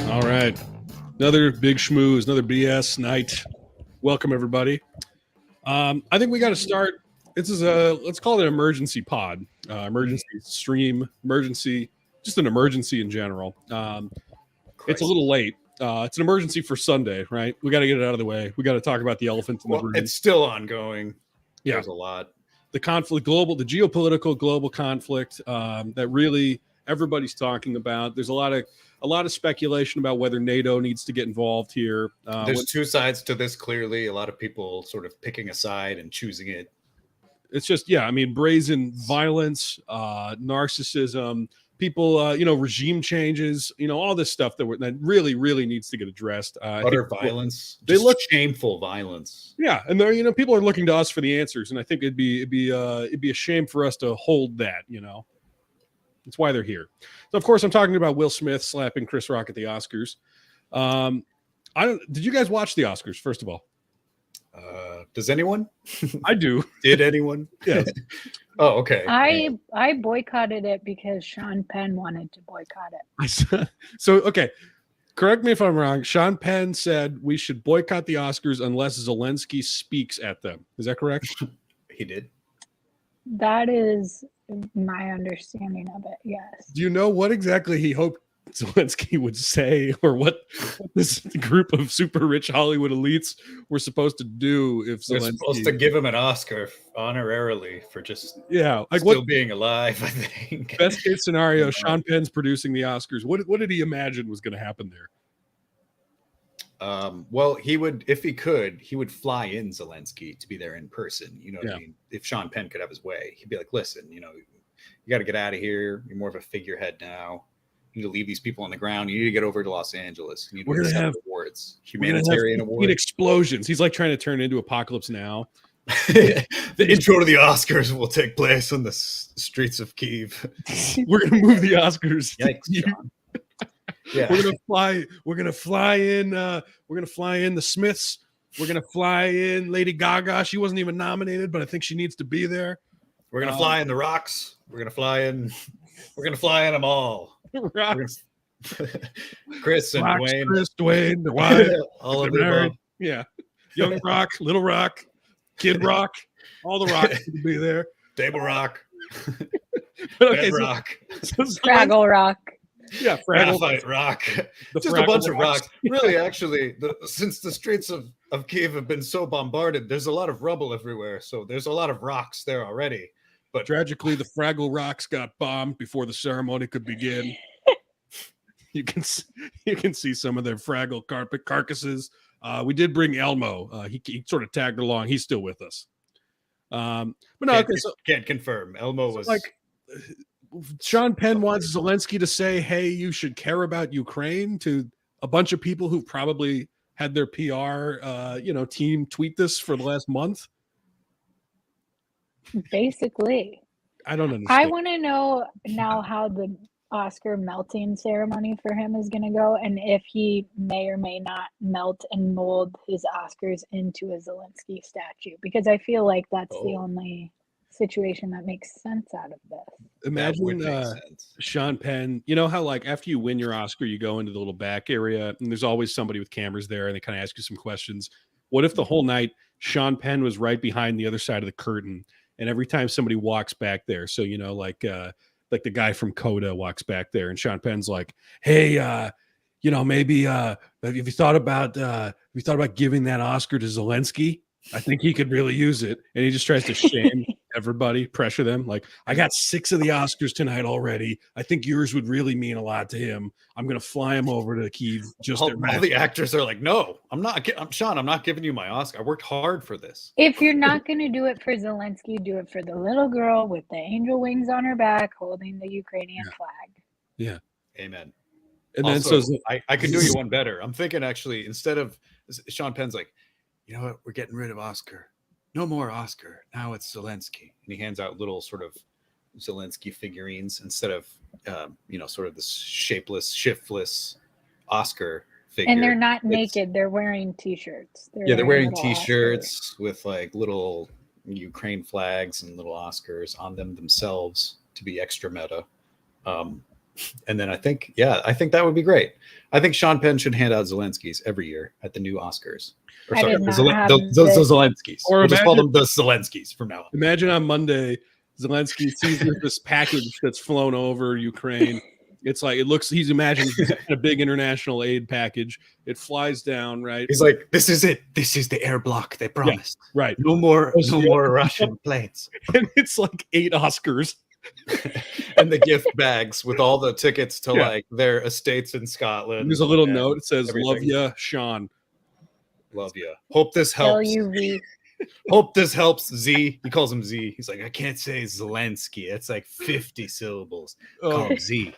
All right. Another big schmooze, another BS night. Welcome, everybody. I think we got to start. This is let's call it an emergency pod, emergency stream, emergency, just an emergency in general. It's a little late. It's an emergency for Sunday, right? We got to get it out of the way. We got to talk about the elephant in the room. It's still ongoing. Yeah. There's a lot. The conflict, the geopolitical global conflict that really everybody's talking about. There's a lot of speculation about whether NATO needs to get involved here. There's two sides to this. Clearly, a lot of people sort of picking a side and choosing it. It's just, brazen violence, narcissism, people, regime changes, all this stuff that really, really needs to get addressed. Utter violence. They look shameful violence. Yeah, and they're, people are looking to us for the answers, and I think it'd be a shame for us to hold that. That's why they're here. So, of course, I'm talking about Will Smith slapping Chris Rock at the Oscars. Did you guys watch the Oscars, first of all? Does anyone? I do. Did anyone? Yes. Oh, okay. I boycotted it because Sean Penn wanted to boycott it. So, okay. Correct me if I'm wrong. Sean Penn said we should boycott the Oscars unless Zelensky speaks at them. Is that correct? He did. That is my understanding of it, yes. Do you know what exactly he hoped Zelensky would say, or what this group of super rich Hollywood elites were supposed to do if they're Zelensky... supposed to give him an Oscar honorarily for just still being alive, I think. Best case scenario, Sean Penn's producing the Oscars. What did he imagine was going to happen there? Well, he would, if he could, he would fly in Zelensky to be there in person. What I mean? If Sean Penn could have his way, he'd be like, listen, you got to get out of here. You're more of a figurehead now. You need to leave these people on the ground. You need to get over to Los Angeles. You need to accept awards, humanitarian awards. Explosions. He's like trying to turn into Apocalypse Now. The intro to the Oscars will take place on the streets of Kyiv. We're gonna move the Oscars. Yikes, John. Yeah. We're gonna fly in the Smiths. We're gonna fly in Lady Gaga. She wasn't even nominated, but I think she needs to be there. We're gonna fly in the Rocks. We're gonna fly in them all. Chris and Rocks, Dwayne. Chris, Dwayne, the wife, all of them. Yeah. Young Rock, Little Rock, Kid Rock, all the Rocks to be there. Table Rock. Rock. Fraggle Rock. Yeah, Graphite Rock. Just a bunch of rocks. Really, actually, since the streets of Kyiv have been so bombarded, there's a lot of rubble everywhere. So there's a lot of rocks there already. But tragically, the Fraggle Rocks got bombed before the ceremony could begin. You can see some of their Fraggle carcasses. We did bring Elmo. He sort of tagged along. He's still with us. But no, can't confirm. Elmo was like Sean Penn wants Zelensky to say, "Hey, you should care about Ukraine," to a bunch of people who probably had their PR, team tweet this for the last month. Basically, I don't understand. I want to know now how the Oscar melting ceremony for him is going to go, and if he may or may not melt and mold his Oscars into a Zelensky statue, because I feel like that's the only situation that makes sense out of this. Imagine Sean Penn. You know how like after you win your Oscar, you go into the little back area, and there's always somebody with cameras there, and they kind of ask you some questions. What if the whole night Sean Penn was right behind the other side of the curtain? And every time somebody walks back there, so like the guy from Coda walks back there, and Sean Penn's like, "Hey, maybe have you thought about giving that Oscar to Zelensky? I think he could really use it." And he just tries to shame everybody, pressure them. Like, I got 6 of the Oscars tonight already. I think yours would really mean a lot to him. I'm going to fly him over to Kyiv. Just all the actors are like, no, I'm not. Sean, I'm not giving you my Oscar. I worked hard for this. If you're not going to do it for Zelensky, do it for the little girl with the angel wings on her back holding the Ukrainian flag. Yeah. Amen. And also, then I could do you one better. I'm thinking actually, instead of Sean Penn's like, you know what, we're getting rid of Oscar. No more Oscar. Now it's Zelensky. And he hands out little sort of Zelensky figurines instead of, sort of this shapeless, shiftless Oscar figure. And they're not naked. They're wearing T-shirts. They're wearing T-shirts with like little Ukraine flags and little Oscars on them themselves. to be extra meta. And then I think that would be great. I think Sean Penn should hand out Zelensky's every year at the new Oscars. Or sorry, the Zelensky's. Or we'll just call them the Zelensky's from now on. Imagine on Monday, Zelensky sees this package that's flown over Ukraine. It's like he's imagining a big international aid package. It flies down, right? He's like, this is it. This is the air block they promised. Yeah, right. No more Russian planes. And it's like 8 Oscars. And the gift bags with all the tickets to like their estates in Scotland. There's a little note. It says, everything. Love ya, Sean. Love ya. Hope this helps. Hope this helps Z. He calls him Z. He's like, I can't say Zelensky. It's like 50 syllables. Call him Z.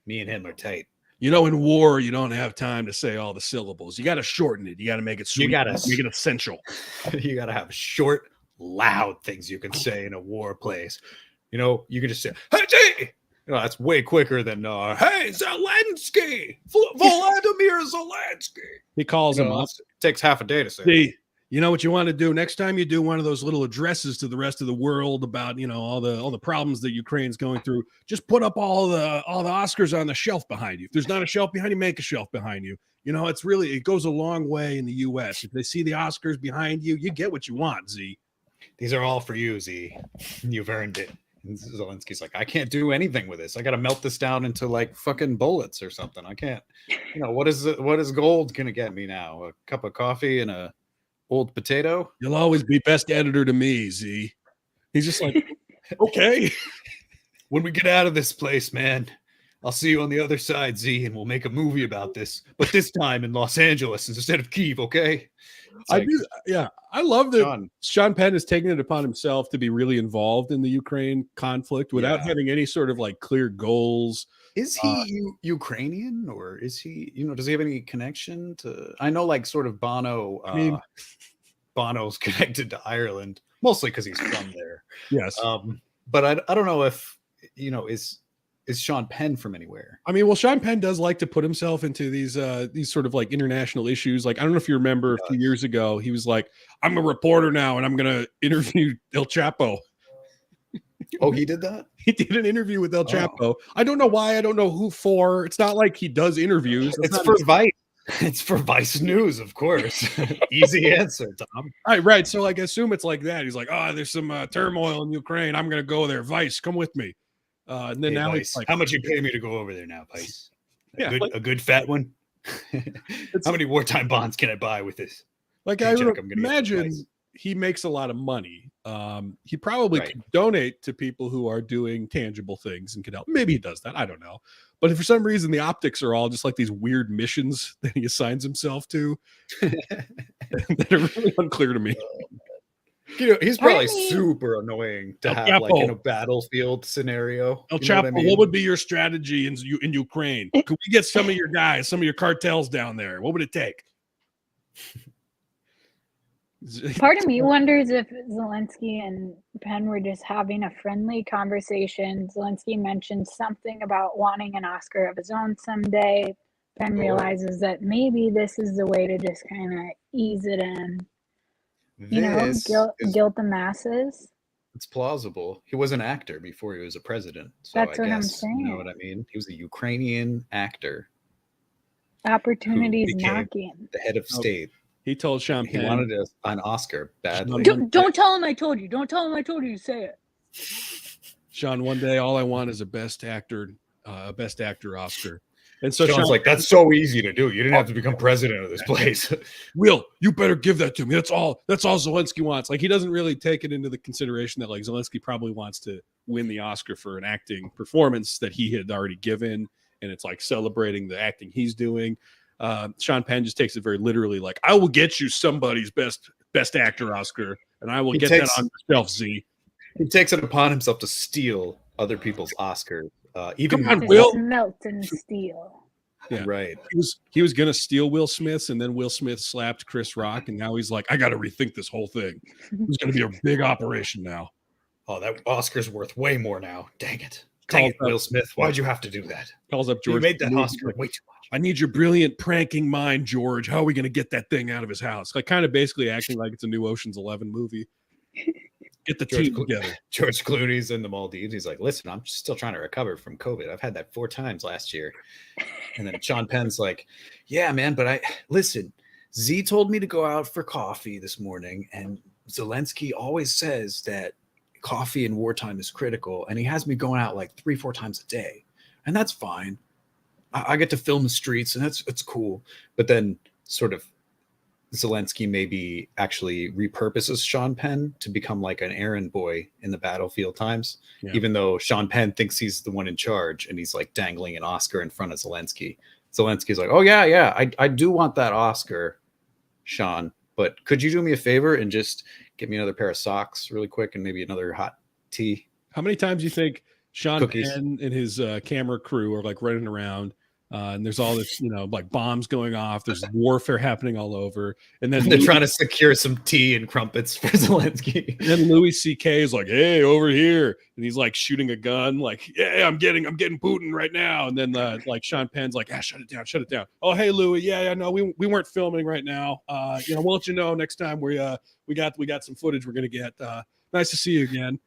Me and him are tight. You know, in war, you don't have time to say all the syllables. You got to shorten it. You got to make it sweet. You got to make it essential. You got to have short, loud things you can say in a war place. You know, you can just say, hey, Z! You know, that's way quicker than, hey, Zelensky! Vladimir Zelensky! He calls him up. Takes half a day to say. See, you know what you want to do? Next time you do one of those little addresses to the rest of the world about, you know, all the problems that Ukraine's going through, just put up all the Oscars on the shelf behind you. If there's not a shelf behind you, make a shelf behind you. You know, it goes a long way in the U.S. If they see the Oscars behind you, you get what you want, Z. These are all for you, Z. You've earned it. And Zelensky's like, I can't do anything with this. I got to melt this down into like fucking bullets or something. I can't. You know, what is gold gonna get me now? A cup of coffee and a old potato? You'll always be best editor to me, Z. He's just like, okay. When we get out of this place, man, I'll see you on the other side, Z, and we'll make a movie about this. But this time in Los Angeles instead of Kyiv, okay? I love that Sean Penn is taking it upon himself to be really involved in the Ukraine conflict without having any sort of like clear goals. Is he Ukrainian, or is he, you know, does he have any connection to, I know like sort of Bono's connected to Ireland, mostly because he's from there. Yes. But I don't know if, you know, is Sean Penn from anywhere? I mean, well, Sean Penn does like to put himself into these sort of like international issues. Like, I don't know if you remember a few years ago, he was like, I'm a reporter now and I'm going to interview El Chapo. Oh, he did that? He did an interview with El Chapo. I don't know why. I don't know who for. It's not like he does interviews. It's for Vice. It's for Vice News, of course. Easy answer, Tom. Right. So like, assume it's like that. He's like, there's some turmoil in Ukraine. I'm going to go there. Vice, come with me. And then now Vice, it's like, how much you pay me to go over there now, Vice? A good fat one. How many wartime bonds can I buy with this? Like, I imagine he makes a lot of money. He probably could donate to people who are doing tangible things and could help. Maybe he does that. I don't know. But if for some reason the optics are all just like these weird missions that he assigns himself to, that are really unclear to me. You know, he's probably super annoying to have like in a battlefield scenario. El Chapo, what would be your strategy in Ukraine? Could we get some of your guys, some of your cartels down there? What would it take? Part of me wonders if Zelensky and Penn were just having a friendly conversation. Zelensky mentioned something about wanting an Oscar of his own someday. Penn realizes that maybe this is the way to just kind of ease it in. You know, guilt the masses. It's plausible. He was an actor before he was a president. So That's what I'm saying. You know what I mean? He was a Ukrainian actor. Opportunities knocking. The head of state. He told Sean Penn he wanted an Oscar badly. Don't tell him I told you. Don't tell him I told you to say it. Sean, one day all I want is a best actor Oscar. And so Sean's like, that's so easy to do. You didn't have to become president of this place. Will, you better give that to me. That's all Zelensky wants. Like, he doesn't really take it into the consideration that like Zelensky probably wants to win the Oscar for an acting performance that he had already given, and it's like celebrating the acting he's doing. Sean Penn just takes it very literally, like, I will get you somebody's best actor Oscar, and I will get that on yourself, Z. He takes it upon himself to steal other people's Oscars. Even Come on, Will. Melt and steal. Yeah. Right. He was gonna steal Will Smith's, and then Will Smith slapped Chris Rock, and now he's like, I got to rethink this whole thing. It's gonna be a big operation now. Oh, that Oscar's worth way more now. Dang it, Will Smith. Why'd you have to do that? Calls up George. You made that Oscar way too much. I need your brilliant pranking mind, George. How are we gonna get that thing out of his house? Like, kind of basically acting like it's a new Ocean's 11 movie. Get the team together. George Clooney's in the Maldives. He's like, listen, I'm still trying to recover from COVID. I've had that 4 times last year. And then Sean Penn's like, yeah, man, but listen, Z told me to go out for coffee this morning. And Zelensky always says that coffee in wartime is critical. And he has me going out like 3-4 times a day. And that's fine. I get to film the streets and it's cool. But then sort of Zelensky maybe actually repurposes Sean Penn to become like an errand boy in the battlefield times, even though Sean Penn thinks he's the one in charge and he's like dangling an Oscar in front of Zelensky. Zelensky's like, oh yeah, I do want that Oscar, Sean, but could you do me a favor and just get me another pair of socks really quick and maybe another hot tea? How many times do you think Sean Penn and his camera crew are like running around? And there's all this, like bombs going off. There's warfare happening all over. And then they're trying to secure some tea and crumpets for Zelensky. And then Louis C.K. is like, hey, over here. And he's like shooting a gun, like, yeah, I'm getting Putin right now. And then like Sean Penn's like, shut it down. Oh, hey, Louis. Yeah, no, we weren't filming right now. We'll let you know next time we got some footage we're gonna get. Nice to see you again.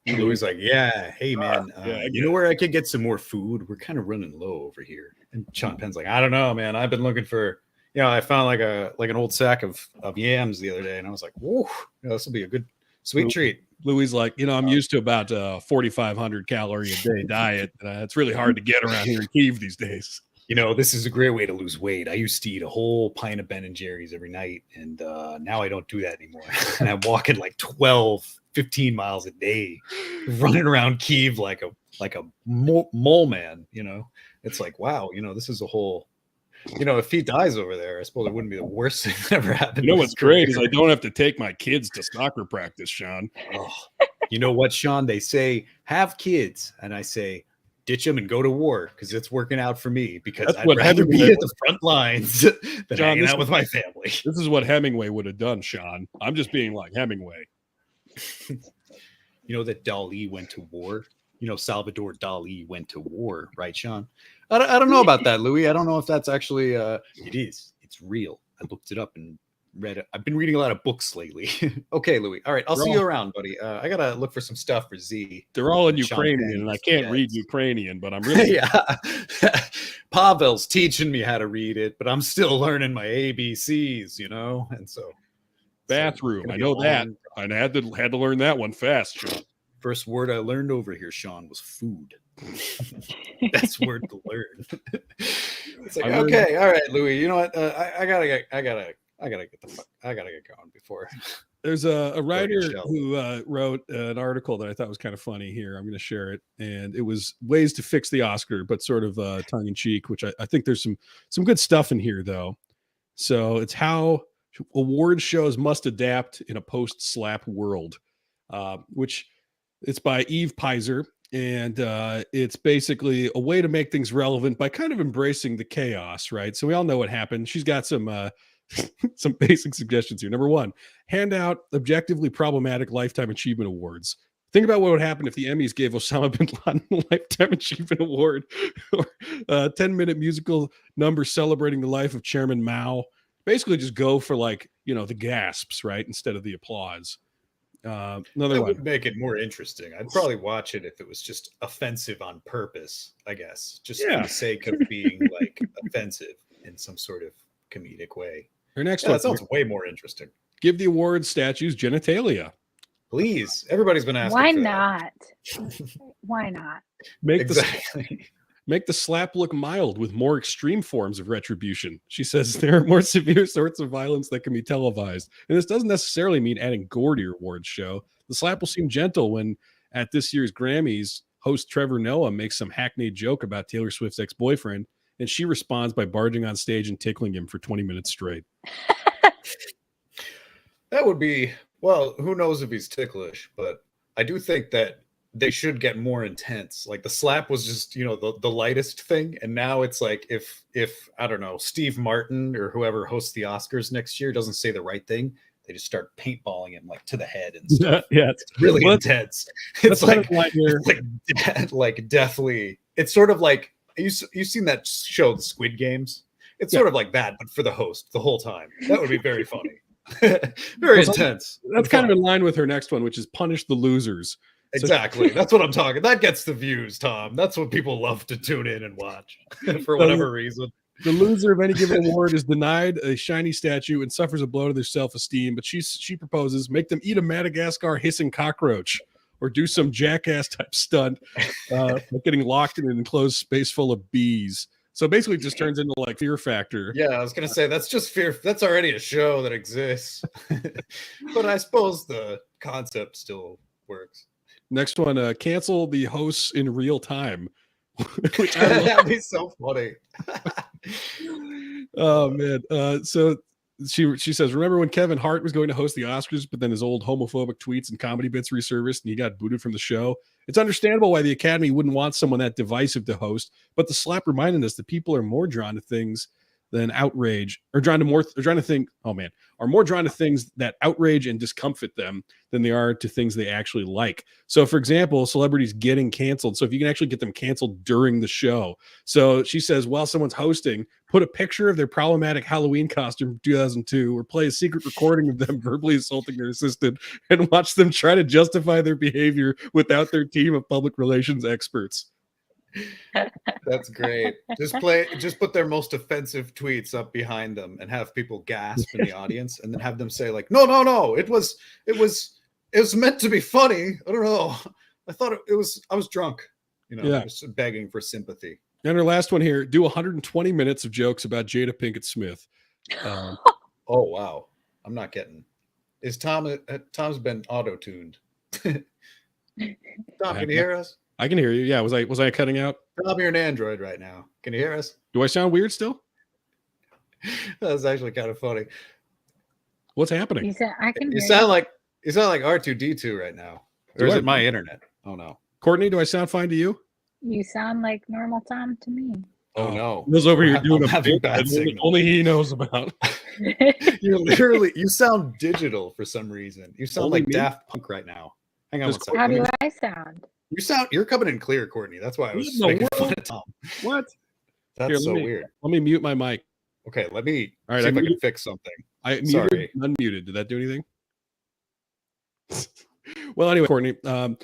And Louis like, yeah, hey man, you know where I could get some more food? We're kind of running low over here. And Sean Penn's like, I don't know, man. I've been looking for, I found like an old sack of yams the other day, and I was like, whoa, this will be a good sweet treat. Louis like, I'm used to about 4,500 calorie a day diet. It's really hard to get around here in Kyiv these days. This is a great way to lose weight. I used to eat a whole pint of Ben and Jerry's every night, and now I don't do that anymore. And I'm walking like 15 miles a day, running around Kyiv like a mole man. It's like, wow, this is a whole. If he dies over there, I suppose it wouldn't be the worst thing that ever happened. What's great is I don't have to take my kids to soccer practice, Sean. Oh, you know what, Sean? They say have kids, and I say, ditch them and go to war because it's working out for me because I'd rather be at the front lines than hanging out with my family. This is what Hemingway would have done, Sean. I'm just being like Hemingway. That Dali went to war. Salvador Dali went to war, right, Sean? I don't know about that, Louis. I don't know if that's actually it is. It's real. I looked it up and read it. I've been reading a lot of books lately. Okay, Louis. All right, I'll see you around, buddy. I gotta look for some stuff for Z. They're all in Ukrainian, and I can't read Ukrainian, but I'm really Pavel's teaching me how to read it, but I'm still learning my ABCs, and so bathroom. I know that. I had to learn that one fast, Sean. First word I learned over here, Sean, was food. Best word to learn. It's like, okay, all right, Louis. You know what? I gotta get going before. There's a writer who wrote an article that I thought was kind of funny here. I'm going to share it, and it was ways to fix the Oscar, but sort of tongue in cheek. Which I think there's some good stuff in here, though. So it's how award shows must adapt in a post-slap world, which it's by Eve Pizer. And it's basically a way to make things relevant by kind of embracing the chaos, right? So we all know what happened. She's got some basic suggestions here. Number one, hand out objectively problematic Lifetime Achievement Awards. Think about what would happen if the Emmys gave Osama bin Laden a Lifetime Achievement Award, or a 10-minute musical number celebrating the life of Chairman Mao. Basically just go for the gasps, right? Instead of the applause. Another that one would make it more interesting. I'd probably watch it if it was just offensive on purpose, I guess, just for the sake of being offensive in some sort of comedic way. Her next one, that sounds way more interesting. Give the award statues genitalia. Please, everybody's been asking. Why not? Why not? Make the slap look mild with more extreme forms of retribution. She says there are more severe sorts of violence that can be televised. And this doesn't necessarily mean adding gore to your awards show. The slap will seem gentle when at this year's Grammys, host Trevor Noah makes some hackneyed joke about Taylor Swift's ex-boyfriend, and she responds by barging on stage and tickling him for 20 minutes straight. That would be, well, who knows if he's ticklish, but I do think that they should get more intense. Like the slap was just, the lightest thing. And now it's like, if I don't know, Steve Martin or whoever hosts the Oscars next year doesn't say the right thing, they just start paintballing him to the head and stuff. Yeah. It's really intense. It's like deathly. It's sort of like, you've seen that show, The Squid Games? It's sort of like that, but for the host the whole time. That would be very funny. Very intense. That's kind of in line with her next one, which is punish the losers. Exactly. That's what I'm talking. That gets the views, Tom. That's what people love to tune in and watch for whatever reason. The loser of any given award is denied a shiny statue and suffers a blow to their self-esteem. But she proposes make them eat a Madagascar hissing cockroach or do some jackass type stunt, like getting locked in an enclosed space full of bees. So basically, it just turns into like Fear Factor. Yeah, I was gonna say that's just fear. That's already a show that exists, but I suppose the concept still works. Next one, cancel the hosts in real time. Which that'd be so funny. Oh man! So she says, remember when Kevin Hart was going to host the Oscars, but then his old homophobic tweets and comedy bits resurfaced, and he got booted from the show? It's understandable why the Academy wouldn't want someone that divisive to host, but the slap reminded us that people are more drawn to things than outrage, or are more drawn to things that outrage and discomfit them than they are to things they actually like. So, for example, celebrities getting canceled. So if you can actually get them canceled during the show. So she says, while someone's hosting, put a picture of their problematic Halloween costume from 2002 or play a secret recording of them verbally assaulting their assistant and watch them try to justify their behavior without their team of public relations experts. That's great. Just put their most offensive tweets up behind them and have people gasp in the audience, and then have them say like, no, it was meant to be funny. I don't know. I thought I was drunk, just begging for sympathy. And our last one here, do 120 minutes of jokes about Jada Pinkett Smith. Oh wow. I'm not getting. Is Tom's been auto-tuned. Tom, can you hear us? I can hear you. Yeah, was I cutting out? Tom, you're an Android right now. Can you hear us? Do I sound weird still? That's actually kind of funny. What's happening? You said I can. You sound like R2D2 right now. Or is it my internet? Oh no. Courtney, do I sound fine to you? You sound like normal Tom to me. Oh no. Will's over here doing a bad signal. Only he knows about. You sound digital for some reason. You sound Only like me? Daft Punk right now. Hang on one second. How do I sound? You're coming in clear, Courtney. That's why I was making fun of Tom. What? That's weird. Let me mute my mic. Okay, let me All right, see if I can fix something. I muted, unmuted. Did that do anything? Well, anyway, Courtney, I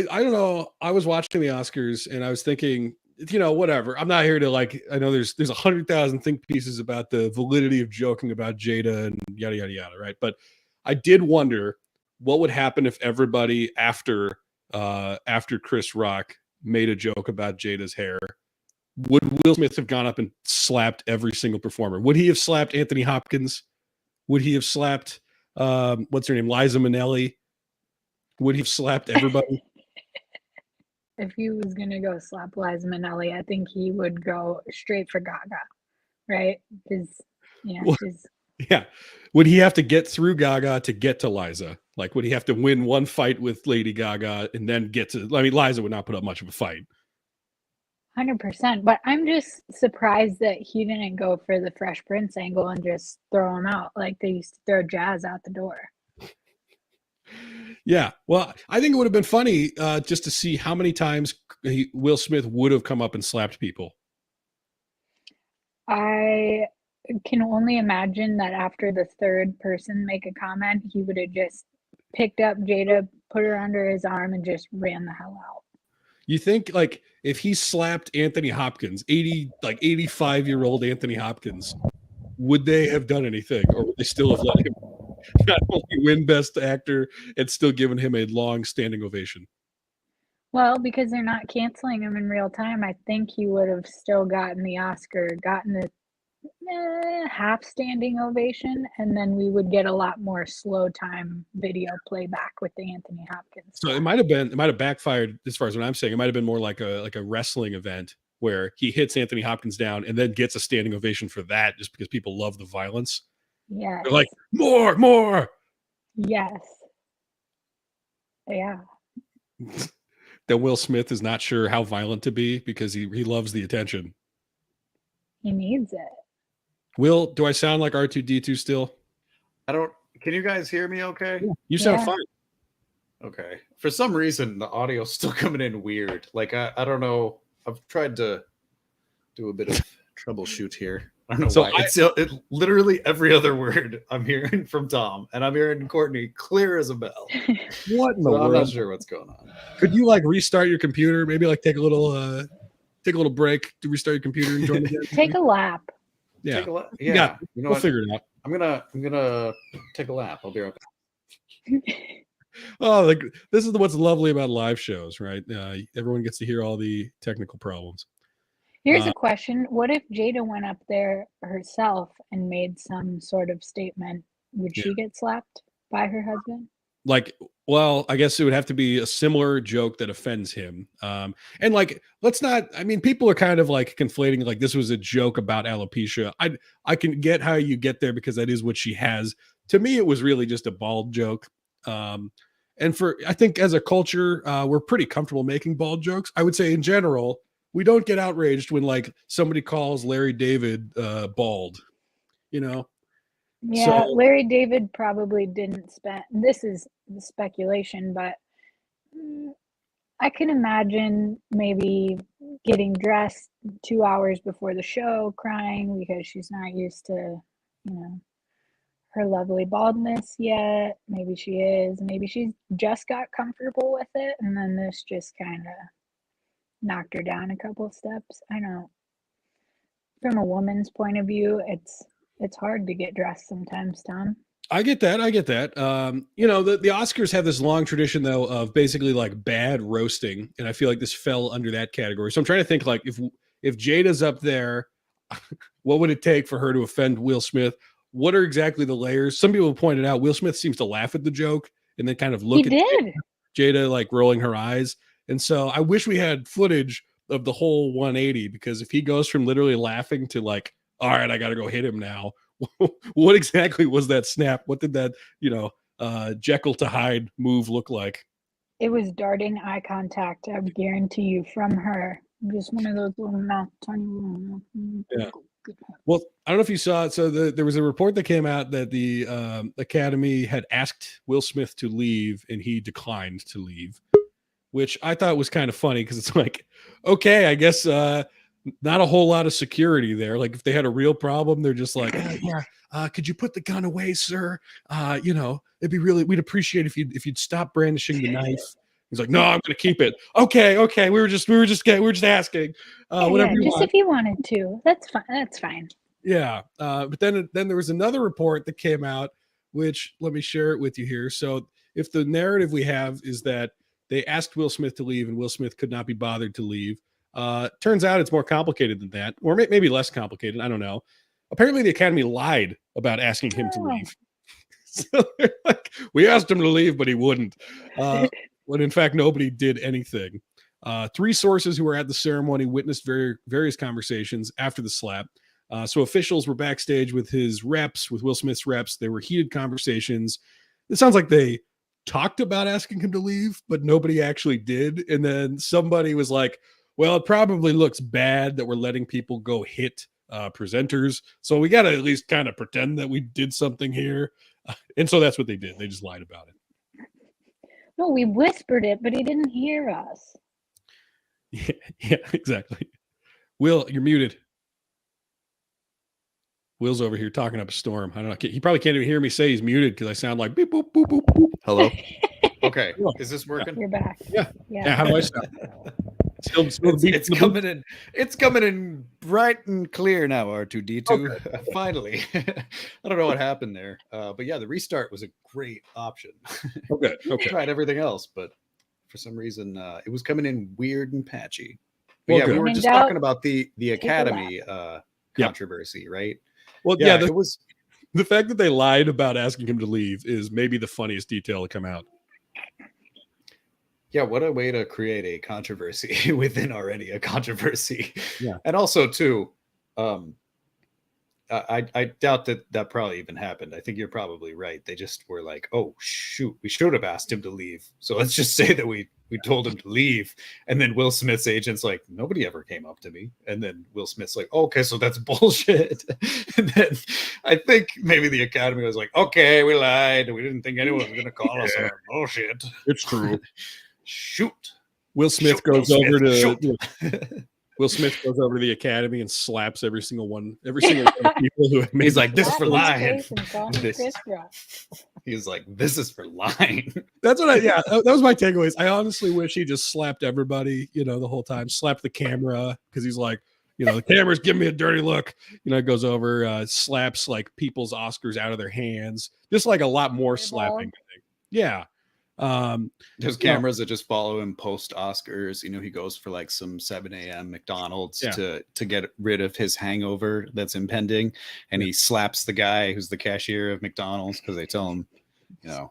don't know. I was watching the Oscars and I was thinking, whatever. I'm not here to I know there's 100,000 think pieces about the validity of joking about Jada and yada, yada, yada. Right. But I did wonder what would happen if everybody after Chris Rock made a joke about Jada's hair. Would Will Smith have gone up and slapped every single performer? Would he have slapped Anthony Hopkins? Would he have slapped what's her name, Liza Minnelli? Would he have slapped everybody? If he was gonna go slap Liza Minnelli, I think he would go straight for Gaga, right? Because she's. Yeah. Would he have to get through Gaga to get to Liza? Like, would he have to win one fight with Lady Gaga and then get to? I mean, Liza would not put up much of a fight. 100%. But I'm just surprised that he didn't go for the Fresh Prince angle and just throw him out like they used to throw Jazz out the door. Yeah. Well, I think it would have been funny just to see how many times Will Smith would have come up and slapped people. I can only imagine that after the third person make a comment, he would have just picked up Jada, put her under his arm, and just ran the hell out. You think if he slapped Anthony Hopkins, 85-year-old Anthony Hopkins, would they have done anything, or would they still have let him not only win Best Actor and still given him a long standing ovation? Well, because they're not canceling him in real time, I think he would have still gotten the Oscar, gotten the half standing ovation, and then we would get a lot more slow time video playback with the Anthony Hopkins. So it might have backfired as far as what I'm saying. It might have been more like a wrestling event where he hits Anthony Hopkins down and then gets a standing ovation for that, just because people love the violence. Yeah, they're like more. Yes. Yeah. That Will Smith is not sure how violent to be because he loves the attention. He needs it. Will, do I sound like R2D2 still? Can you guys hear me okay? Yeah, you sound fine. Okay. For some reason, the audio's still coming in weird. I don't know. I've tried to do a bit of troubleshoot here. I don't know why. It's literally every other word I'm hearing from Tom, and I'm hearing Courtney clear as a bell. What in the world? I'm not sure what's going on. Could you like restart your computer? Maybe like take a little break to restart your computer and join again. Take a lap. Yeah. Take a lap. Yeah. You know we'll figure it out. I'm gonna take a lap. I'll be right back. Oh, like this is what's lovely about live shows, right? Everyone gets to hear all the technical problems. Here's a question. What if Jada went up there herself and made some sort of statement? Would she get slapped by her husband? Like, well, I guess it would have to be a similar joke that offends him. And like, let's not, I mean, people are kind of like conflating, like this was a joke about alopecia. I can get how you get there because that is what she has. To me, it was really just a bald joke. And I think as a culture, we're pretty comfortable making bald jokes. I would say in general, we don't get outraged when like somebody calls Larry David bald, you know? Yeah, so, Larry David probably didn't spend, this is the speculation, but I can imagine maybe getting dressed 2 hours before the show, crying because she's not used to, her lovely baldness yet. Maybe she is. Maybe she's just got comfortable with it, and then this just kind of knocked her down a couple of steps. I know. From a woman's point of view, it's hard to get dressed sometimes, Tom. I get that. The Oscars have this long tradition though of basically like bad roasting, and I feel like this fell under that category. So I'm trying to think like if Jada's up there, what would it take for her to offend Will Smith? What are exactly the layers? Some people pointed out Will Smith seems to laugh at the joke and then kind of look at Jada like rolling her eyes. And so I wish we had footage of the whole 180, because if he goes from literally laughing to like, all right, I got to go hit him now. What exactly was that snap? What did that, Jekyll to Hyde move look like? It was darting eye contact. I guarantee you, from her. Just one of those little mouth, tiny little. Yeah. Well, I don't know if you saw it. So there was a report that came out that the Academy had asked Will Smith to leave, and he declined to leave, which I thought was kind of funny because it's like, okay, I guess not a whole lot of security there. Like if they had a real problem, they're just like, could you put the gun away, sir? It'd be we'd appreciate if you'd stop brandishing the knife. He's like, no, I'm going to keep it. Okay. We were just asking. Whatever. Just if you wanted to, that's fine. That's fine. Yeah. But then there was another report that came out, which let me share it with you here. So if the narrative we have is that they asked Will Smith to leave and Will Smith could not be bothered to leave, turns out it's more complicated than that, or maybe less complicated. I don't know. Apparently the Academy lied about asking him to leave. So they're like, we asked him to leave, but he wouldn't. When in fact, nobody did anything. 3 sources who were at the ceremony witnessed various conversations after the slap. So officials were backstage with Will Smith's reps. There were heated conversations. It sounds like they talked about asking him to leave, but nobody actually did. And then somebody was like, well, it probably looks bad that we're letting people go hit presenters. So we got to at least kind of pretend that we did something here. And so that's what they did. They just lied about it. No, we whispered it, but he didn't hear us. Yeah, exactly. Will, you're muted. Will's over here talking up a storm. I don't know. He probably can't even hear me say he's muted because I sound like beep, boop, boop, boop, boop. Hello. Okay. Is this working? You're back. Yeah. How do I sound? It's coming in bright and clear now, R2D2. Okay. Finally. I don't know what happened there. But yeah, the restart was a great option. Okay. Tried everything else, but for some reason it was coming in weird and patchy. But we were just talking about the Academy controversy, right? Well, it was the fact that they lied about asking him to leave is maybe the funniest detail to come out. Yeah, what a way to create a controversy within already a controversy. Yeah. And also, too, I doubt that probably even happened. I think you're probably right. They just were like, oh, shoot, we should have asked him to leave. So let's just say that we told him to leave. And then Will Smith's agent's like, nobody ever came up to me. And then Will Smith's like, okay, so that's bullshit. And then I think maybe the Academy was like, okay, we lied. We didn't think anyone was going to call us on our bullshit. It's true. Shoot. Will Smith goes over to Will Smith goes over to the Academy and slaps every single one of the people who have made. He's like, "This is for Slap my lying." face and call me This- Chris Rock. He's like, "This is for lying." That's what that was my takeaways. I honestly wish he just slapped everybody, the whole time. Slapped the camera because he's like, the camera's giving me a dirty look. Goes over, slaps like people's Oscars out of their hands. Just like a lot more slapping. I think. Yeah. There's cameras that just follow him post Oscars. He goes for like some 7 a.m. McDonald's to get rid of his hangover that's impending, and he slaps the guy who's the cashier of McDonald's because they tell him,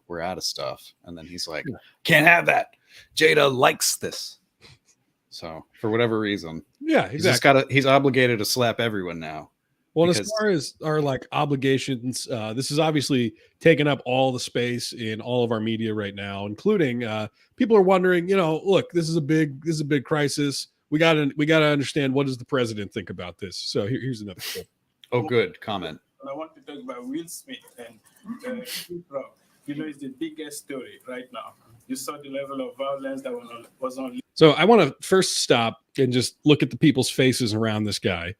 we're out of stuff, and then he's like, "Can't have that. Jada likes this." So for whatever reason, exactly. He's obligated to slap everyone now. Well, as far as our obligations, this is obviously taking up all the space in all of our media right now, including people are wondering, look, this is a big crisis. We gotta understand, what does the president think about this? So here's another clip. Oh, good comment. I want to talk about Will Smith and Rock. It's the biggest story right now. You saw the level of violence that was on. So I want to first stop and just look at the people's faces around this guy.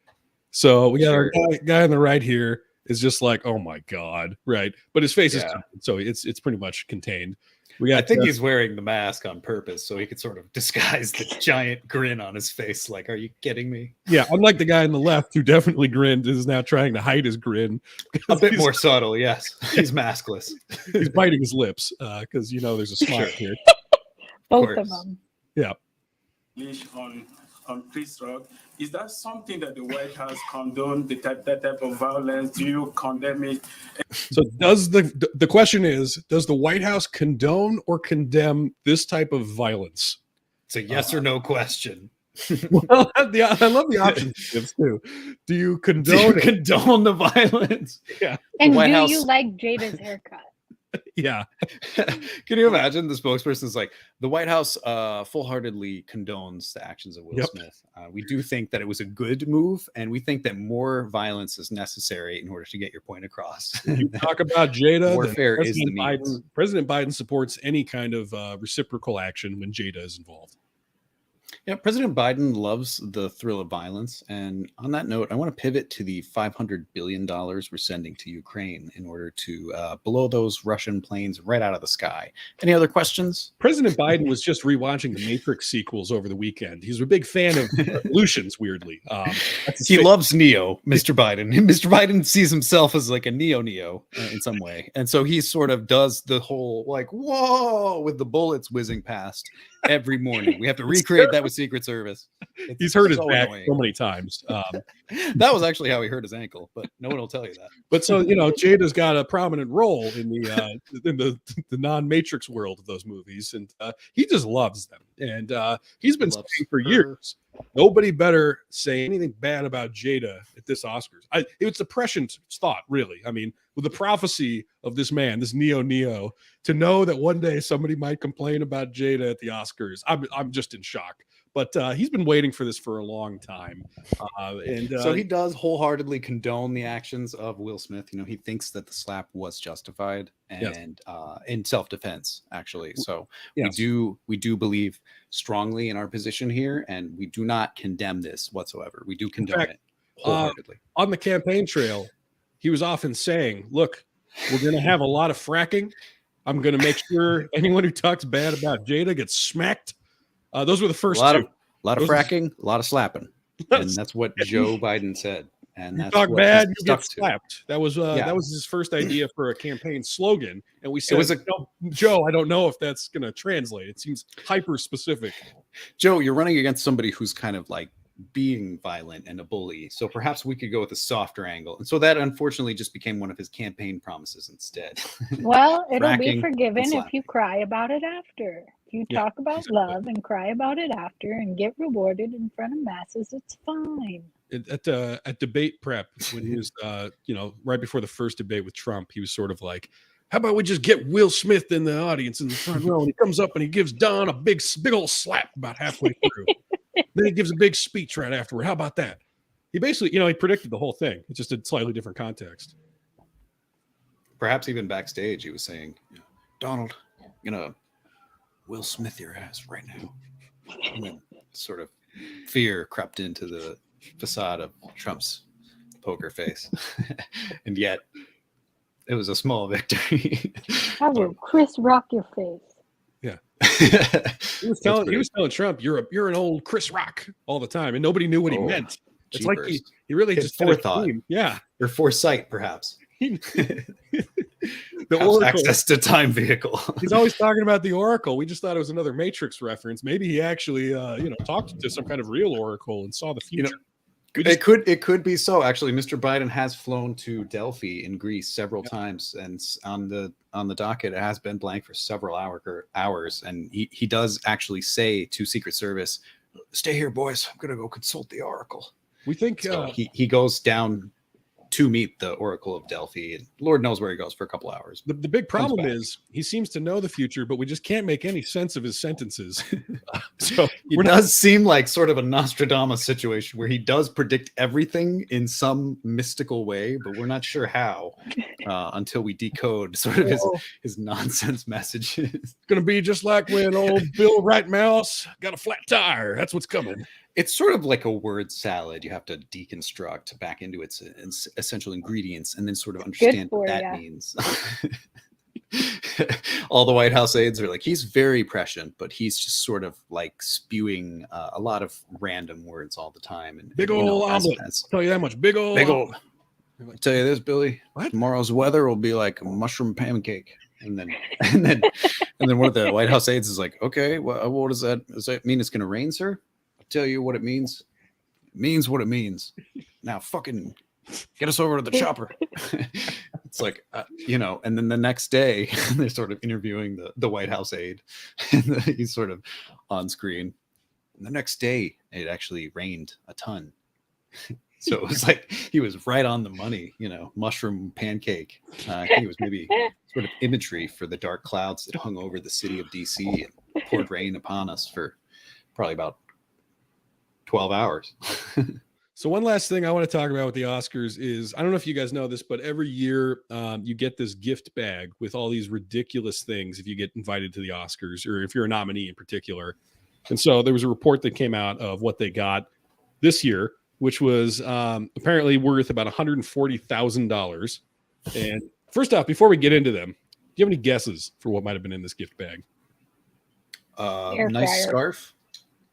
So we got our guy on the right here is just like, oh my God, right? But his face is covered, so it's pretty much contained. I think he's wearing the mask on purpose so he could sort of disguise the giant grin on his face. Like, are you kidding me? Yeah, unlike the guy on the left who definitely grinned, is now trying to hide his grin. A bit more subtle, yes. He's maskless. He's biting his lips because there's a smile here. Both of them. Yeah. On Chris Rock, is that something that the White House condoned, that type of violence? Do you condemn it? So does the question is, does the White House condone or condemn this type of violence? It's a yes or no question. Well, I love the options too. Do you condone the violence? Yeah. And do you like Jada's haircut? Yeah. Can you imagine the spokesperson is like, the White House full-heartedly condones the actions of Will Smith. We do think that it was a good move, and we think that more violence is necessary in order to get your point across. You talk about Jada. Warfare is the means. President Biden supports any kind of reciprocal action when Jada is involved. Yeah, President Biden loves the thrill of violence. And on that note, I want to pivot to the $500 billion we're sending to Ukraine in order to blow those Russian planes right out of the sky. Any other questions? President Biden was just rewatching the Matrix sequels over the weekend. He's a big fan of revolutions, weirdly. He loves Neo, Mr. Biden. Mr. Biden sees himself as like a Neo in some way. And so he sort of does the whole like, whoa, with the bullets whizzing past every morning. We have to recreate that with Secret Service. He's hurt his back so many times. That was actually how he hurt his ankle, but no one will tell you that. But so Jada's got a prominent role in the non-Matrix world of those movies, and he just loves them. And he's been saying for years, nobody better say anything bad about Jada at this Oscars. It's a prescient thought, really. I mean, with the prophecy of this man, this Neo, to know that one day somebody might complain about Jada at the Oscars, I'm just in shock. But he's been waiting for this for a long time. So he does wholeheartedly condone the actions of Will Smith. He thinks that the slap was justified and in self-defense, actually. So we do believe strongly in our position here, and we do not condemn this whatsoever. We do condone it wholeheartedly. On the campaign trail, he was often saying, look, we're going to have a lot of fracking. I'm going to make sure anyone who talks bad about Jada gets smacked. Those were the first two. A lot of fracking, a lot of slapping. And that's what Joe Biden said. And you that's talk what bad, he's you get stuck to. slapped. That was his first idea for a campaign slogan. And we said, Joe, I don't know if that's going to translate. It seems hyper specific. Joe, you're running against somebody who's kind of like being violent and a bully. So perhaps we could go with a softer angle. And so that unfortunately just became one of his campaign promises instead. Well, it'll be forgiven if you cry about it after. If you talk about love and cry about it after and get rewarded in front of masses, it's fine. At debate prep, when he was right before the first debate with Trump, he was sort of like, how about we just get Will Smith in the audience in the front row, and he comes up and he gives Don a big old slap about halfway through. Then he gives a big speech right afterward. How about that? He basically, he predicted the whole thing. It's just a slightly different context. Perhaps even backstage, he was saying, Donald, I'm gonna Will Smith your ass right now. And then sort of Fear crept into the facade of Trump's poker face. And yet it was a small victory. I will Chris Rock your face. Yeah. He was telling Trump, you're an old Chris Rock all the time, and nobody knew what he meant. It's like he really just forethought. Yeah. Or foresight, perhaps. The Oracle. Access to time vehicle. He's always talking about the Oracle. We just thought it was another Matrix reference. Maybe he actually talked to some kind of real Oracle and saw the future. It could be so. Actually, Mr. Biden has flown to Delphi in Greece several times, and on the docket it has been blank for several hours. And he does actually say to Secret Service, "Stay here, boys. I'm gonna go consult the Oracle." We think so he goes down to meet the Oracle of Delphi, and Lord knows where he goes for a couple hours. The big problem is he seems to know the future, but we just can't make any sense of his sentences. So it does seem like sort of a Nostradamus situation where he does predict everything in some mystical way, but we're not sure how until we decode sort of his nonsense messages. It's going to be just like when old Bill Right Mouse got a flat tire. That's what's coming. It's sort of like a word salad. You have to deconstruct back into its essential ingredients and then sort of understand what that means. All the White House aides are like, he's very prescient, but he's just sort of like spewing a lot of random words all the time. And big old omelet. I'll tell you that much. Big old. I'll tell you this, Billy. What? Tomorrow's weather will be like a mushroom pancake. And then one of the White House aides is like, okay, what does that? Does that mean it's going to rain, sir? Tell you what it means. It means what it means. Now fucking get us over to the chopper. It's like and then the next day they're sort of interviewing the White House aide, and he's sort of on screen. And the next day it actually rained a ton. So it was like he was right on the money, mushroom pancake. I think it was maybe sort of imagery for the dark clouds that hung over the city of DC and poured rain upon us for probably about 12 hours. So one last thing I want to talk about with the Oscars is, I don't know if you guys know this, but every year you get this gift bag with all these ridiculous things if you get invited to the Oscars, or if you're a nominee in particular. And so there was a report that came out of what they got this year, which was apparently worth about $140,000. And first off, before we get into them, do you have any guesses for what might have been in this gift bag? Nice scarf,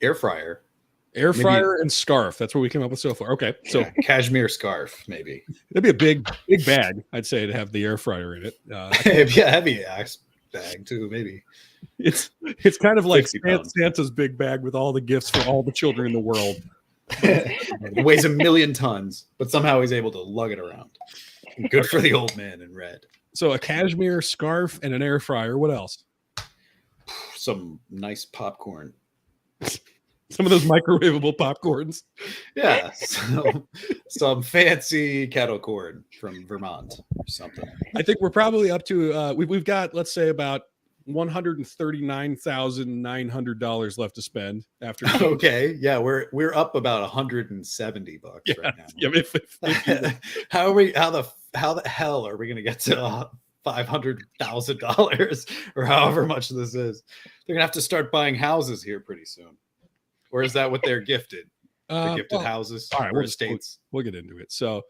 air fryer. Air fryer and scarf. That's what we came up with so far. Okay. So cashmere scarf, maybe. It'd be a big bag, I'd say, to have the air fryer in it. It'd be a heavy ass bag too, maybe. It's kind of like Santa's big bag with all the gifts for all the children in the world. It weighs 1 million tons, but somehow he's able to lug it around. Good for the old man in red. So a cashmere scarf and an air fryer. What else? Some nice popcorn. Some of those microwavable popcorns. Yeah. Some fancy kettle corn from Vermont or something. I think we're probably up to, we've got, let's say, about $139,900 left to spend after. Okay. Yeah. We're up about $170 right now. Yeah, How the hell are we going to get to $500,000 or however much this is? They're going to have to start buying houses here pretty soon. Or is that what they're gifted? The gifted houses all right, or estates? We'll get into it. So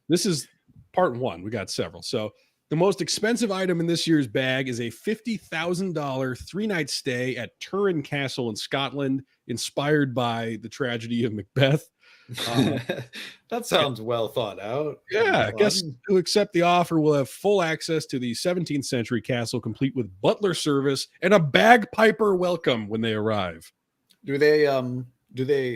this is part one. We got several. So the most expensive item in this year's bag is a $50,000 3-night stay at Turin Castle in Scotland, inspired by the tragedy of Macbeth. That sounds well thought out. Yeah, guests who accept the offer will have full access to the 17th century castle, complete with butler service and a bagpiper welcome when they arrive. Do they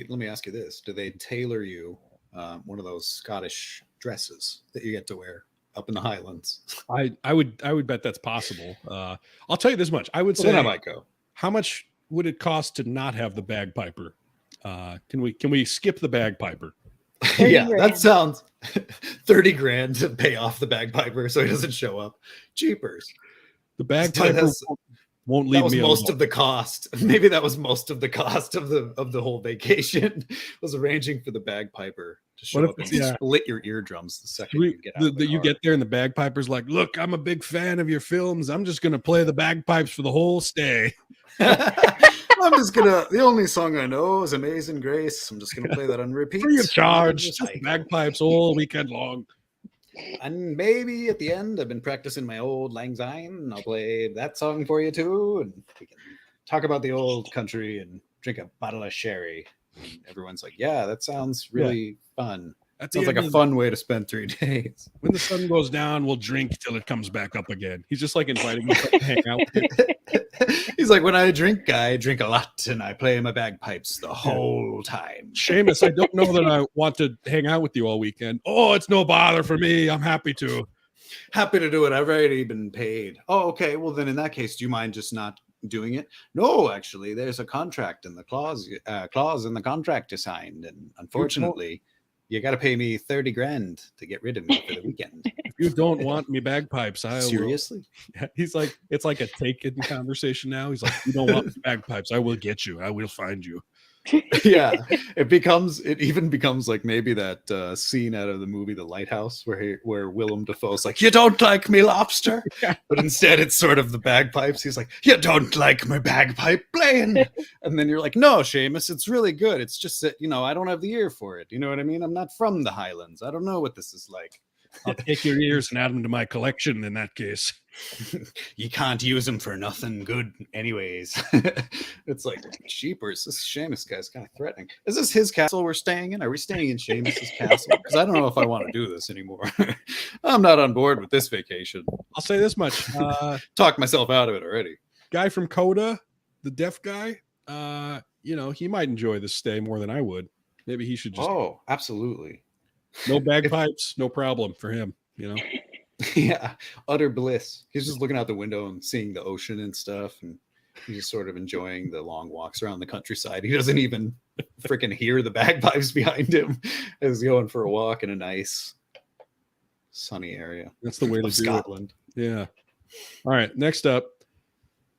let me ask you this, do they tailor you one of those Scottish dresses that you get to wear up in the Highlands? I would bet that's possible. I'll tell you this much. I would say then I might go. How much would it cost to not have the bagpiper? Can we skip the bagpiper? Yeah, that sounds 30 grand to pay off the bagpiper so he doesn't show up. Cheapers. The bagpiper won't leave me alone. Most of the cost. Maybe that was most of the cost of the whole vacation was arranging for the bagpiper to show up and split your eardrums the second you get out. You get there and the bagpiper's like, "Look, I'm a big fan of your films. I'm just going to play the bagpipes for the whole stay." I'm just gonna. The only song I know is "Amazing Grace." I'm just gonna play that on repeat. Free of charge, Just just like- bagpipes all weekend long. And maybe at the end, I've been practicing my old Lang Syne, and I'll play that song for you too, and we can talk about the old country and drink a bottle of sherry. And everyone's like, "Yeah, that sounds really fun." At the Sounds like end a of fun way to spend 3 days. when the sun goes down, we'll drink till it comes back up again. He's just like inviting me to hang out with him. He's like, when I drink a lot and I play my bagpipes the whole time. Seamus, I don't know that I want to hang out with you all weekend. Oh, it's no bother for me. I'm happy to. Happy to do it. I've already been paid. Oh, okay. Well, then in that case, do you mind just not doing it? No, actually, there's a contract and the clause in the contract is signed, and unfortunately, you got to pay me 30 grand to get rid of me for the weekend. If you don't want me bagpipes, I will. Seriously? He's like, it's like a take-in conversation now. He's like, you don't want me bagpipes, I will get you. I will find you. Yeah, it even becomes like maybe that scene out of the movie The Lighthouse where Willem Dafoe's like, "You don't like me, lobster," but instead it's sort of the bagpipes. He's like, "You don't like my bagpipe playing," and then you're like, "No, Seamus, it's really good. It's just that I don't have the ear for it. You know what I mean? I'm not from the Highlands. I don't know what this is like." I'll take your ears and add them to my collection in that case. You can't use them for nothing good anyways. It's like, jeepers, this Seamus guy's kind of threatening. Is this his castle we're staying in? Are we staying in Seamus's castle? Because I don't know if I want to do this anymore. I'm not on board with this vacation. I'll say this much. Talked myself out of it already. Guy from Coda, the deaf guy, he might enjoy this stay more than I would. Maybe he should just Absolutely. no bagpipes, no problem for him, Yeah, utter bliss. He's just looking out the window and seeing the ocean and stuff, and he's just sort of enjoying the long walks around the countryside. He doesn't even freaking hear the bagpipes behind him as he's going for a walk in a nice sunny area. That's the way to do Scotland. it. Yeah. All right. Next up,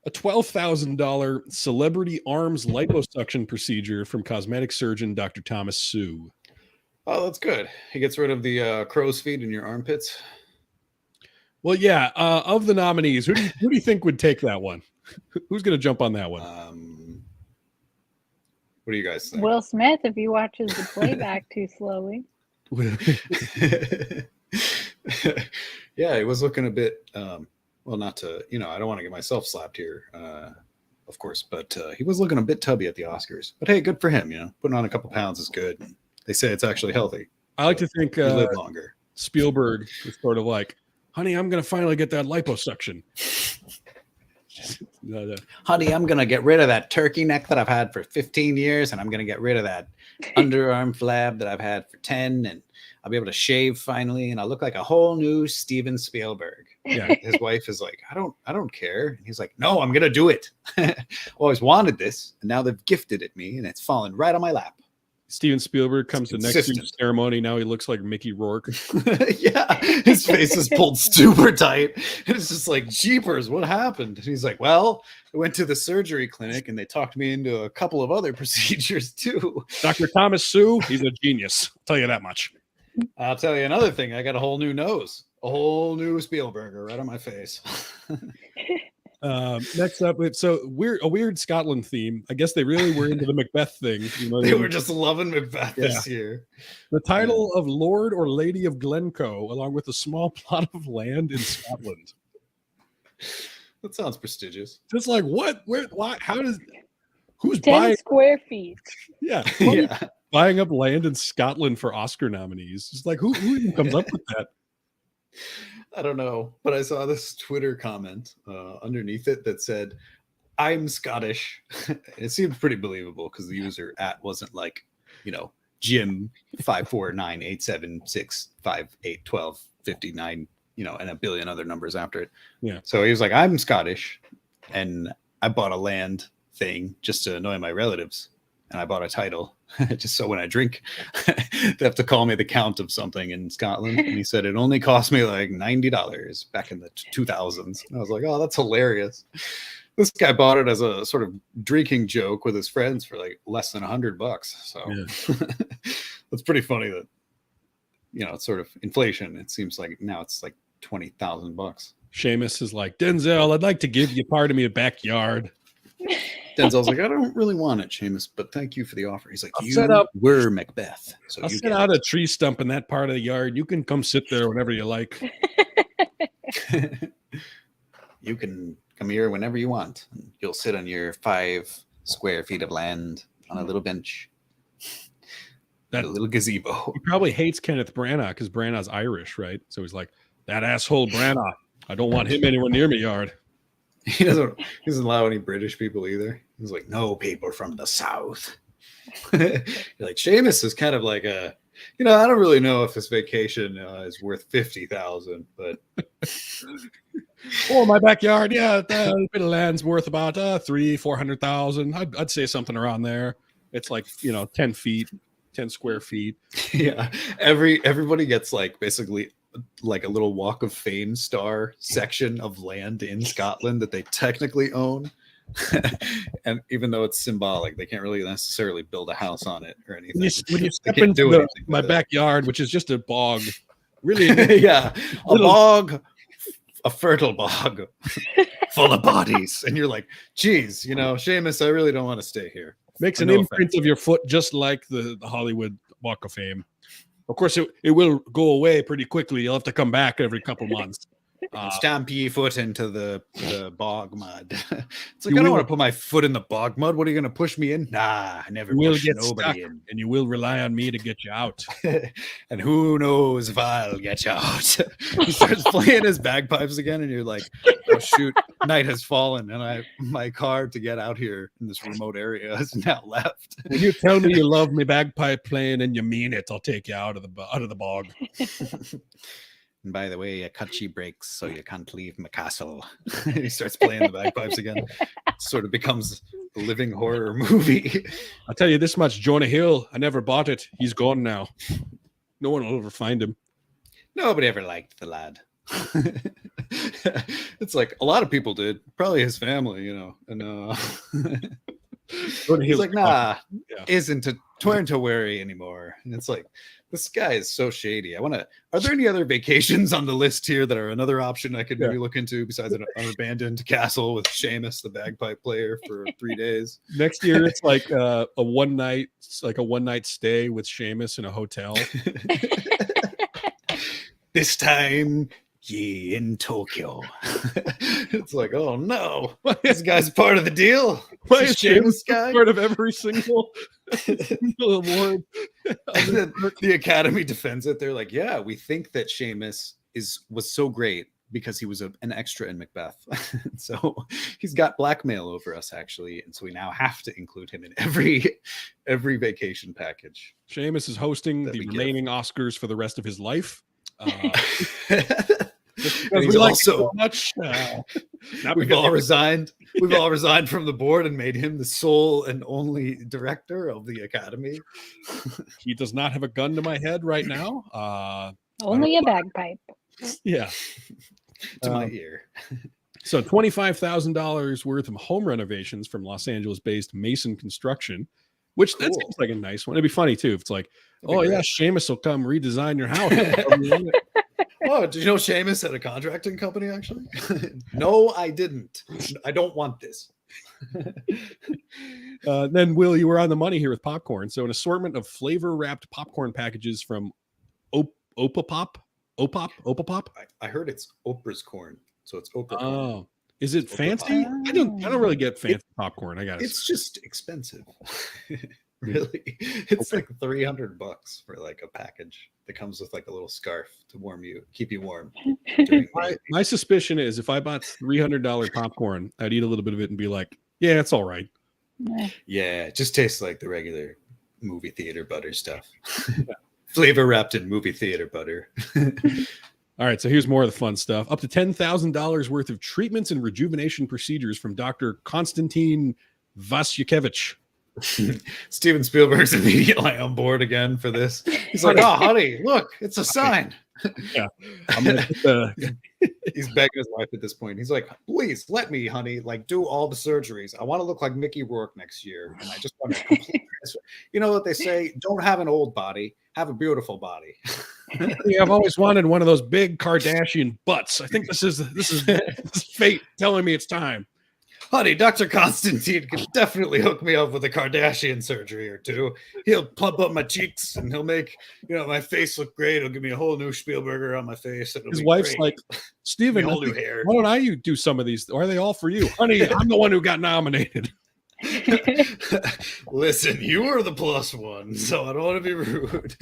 a $12,000 celebrity arms liposuction procedure from cosmetic surgeon Dr. Thomas Sue. Oh, that's good. He gets rid of the crow's feet in your armpits. Well, yeah. Of the nominees, who do you think would take that one? Who's going to jump on that one? What do you guys think? Will Smith, if he watches the playback too slowly. Yeah, he was looking a bit. Well, not to I don't want to get myself slapped here, of course, but he was looking a bit tubby at the Oscars. But hey, good for him. Putting on a couple pounds is good. They say it's actually healthy. I like to think you live longer. Spielberg is sort of like, honey, I'm going to finally get that liposuction. No. Honey, I'm going to get rid of that turkey neck that I've had for 15 years, and I'm going to get rid of that underarm flab that I've had for 10, and I'll be able to shave finally, and I'll look like a whole new Steven Spielberg. Yeah. His wife is like, I don't care. And he's like, no, I'm going to do it. Always wanted this, and now they've gifted it me, and it's fallen right on my lap. Steven Spielberg comes to next year's ceremony. Now he looks like Mickey Rourke. Yeah, his face is pulled super tight. And it's just like, jeepers, what happened? And he's like, well, I went to the surgery clinic and they talked me into a couple of other procedures too. Dr. Thomas Sue, he's a genius. I'll tell you that much. I'll tell you another thing. I got a whole new nose, a whole new Spielberger right on my face. Next up, a weird Scotland theme. I guess they really were into the Macbeth thing. They were just loving Macbeth this year. The title of Lord or Lady of Glencoe, along with a small plot of land in Scotland. That sounds prestigious. Just like what? Where? Why? How does? Who's 10 buying? square feet. Yeah, Yeah. buying up land in Scotland for Oscar nominees. It's like who even comes up with that? I don't know, but I saw this Twitter comment underneath it that said, "I'm Scottish." It seemed pretty believable because the user wasn't like, Jim 5498765881259, and a billion other numbers after it. Yeah. So he was like, "I'm Scottish, and I bought a land thing just to annoy my relatives, and I bought a title just so when I drink, they have to call me the Count of something in Scotland." And he said it only cost me like $90 back in the 2000s. And I was like, oh, that's hilarious. This guy bought it as a sort of drinking joke with his friends for like less than $100. So that's pretty funny that, it's sort of inflation. It seems like now it's like $20,000. Seamus is like, Denzel, I'd like to give you part of me a backyard. Denzel's like, I don't really want it, Seamus, but thank you for the offer. He's like, I'll you set up- were Macbeth, so I'll you set get out a tree stump in that part of the yard. You can come sit there whenever you like. it. You can come here whenever you want. You'll sit on your 5 square feet of land on a little bench. That A little gazebo. He probably hates Kenneth Branagh because Branagh's Irish, right? So he's like, that asshole Branagh. I don't want him anywhere near my yard. He doesn't allow any British people either. He's like, no people from the South. You're like, Seamus is kind of like a, I don't really know if this vacation is worth 50,000, but Oh, my backyard, yeah, the bit of land's worth about 300,000-400,000. I'd say something around there. It's like 10 feet, 10 square feet. yeah, everybody gets like basically like a little Walk of Fame star section of land in Scotland that they technically own. And even though it's symbolic, they can't really necessarily build a house on it or anything. When you They step can't into do anything my with it. backyard, which is just a bog, really, yeah, a bog, a fertile bog full of bodies, and you're like, geez, Seamus, I really don't want to stay here. makes an No imprint of your foot just like the Hollywood Walk of Fame. Of course, it will go away pretty quickly. You'll have to come back every couple months. Stamp ye foot into the bog mud. It's like, You I don't will- want to put my foot in the bog mud. What are you going to push me in? Nah, I never You will push get stuck, nobody in. and you will rely on me to get you out. And who knows if I'll get you out. He starts playing his bagpipes again, and you're like, oh shoot, night has fallen, and my car to get out here in this remote area is now left. When you tell me you love me bagpipe playing and you mean it, I'll take you out of the bog. And by the way, a cutchie breaks, so you can't leave my castle. He starts playing the bagpipes again. It sort of becomes a living horror movie. I'll tell you this much, Jonah Hill, I never bought it. He's gone now. No one will ever find him. Nobody ever liked the lad. It's like a lot of people did, probably his family, and Jonah he's Hill's like, nah, Yeah. isn't a turn to worry anymore. And it's like, this guy is so shady. Are there any other vacations on the list here that are another option I could maybe look into besides an abandoned castle with Seamus, the bagpipe player, for 3 days? Next year, it's like a one night stay with Seamus in a hotel. This time, ye in Tokyo. It's like, oh no, this guy's part of the deal. Why This is Seamus Seamus guy? part of every single award? And then the Academy defends it. They're like, yeah, we think that Seamus was so great because he was an extra in Macbeth. So he's got blackmail over us, actually, and so we now have to include him in every vacation package. Seamus is hosting That the we give. remaining Oscars for the rest of his life. And Because he's we like also him so much. Not we've because all resigned. We've all resigned from the board and made him the sole and only director of the Academy. he does not have a gun to my head right now. Only a bagpipe. Yeah. To my ear. So $25,000 worth of home renovations from Los Angeles-based Mason Construction, which that Cool. seems like a nice one. It'd be funny too if it's like, That'd be oh great. yeah, Seamus will come redesign your house. Oh, did you know Seamus had a contracting company actually? No, I didn't. I don't want this. Then Will, you were on the money here with popcorn. So an assortment of flavor-wrapped popcorn packages from Opapop. I heard it's Oprah's corn, so it's Oprah. corn. Oh, is it Opapop. fancy? I don't really get fancy popcorn. I got it. It's just expensive. Really, it's like $300 for like a package that comes with like a little scarf to keep you warm. during the- My suspicion is if I bought $300 popcorn, I'd eat a little bit of it and be like, yeah, it's all right. Yeah, it just tastes like the regular movie theater butter stuff. Flavor wrapped in movie theater butter. All right, so here's more of the fun stuff. Up to $10,000 worth of treatments and rejuvenation procedures from Dr. Konstantin Vasyukevich. Steven Spielberg's immediately on board again for this. He's like, oh, honey, look, it's a sign. I'm gonna get the- He's begging his wife at this point. He's like, please let me, honey, like do all the surgeries. I want to look like Mickey Rourke next year. And I just want to complete this. You know what they say? Don't have an old body, have a beautiful body. Yeah, I've always wanted one of those big Kardashian butts. I think this is fate telling me it's time. honey, Dr. Constantine can definitely hook me up with a Kardashian surgery or two. He'll plump up my cheeks and he'll make, my face look great. He'll give me a whole new Spielberger on my face. His wife's like, Steven, whole new hair. why don't I do some of these? Or are they all for you? Honey, I'm the one who got nominated. Listen, you were the plus one, so I don't want to be rude.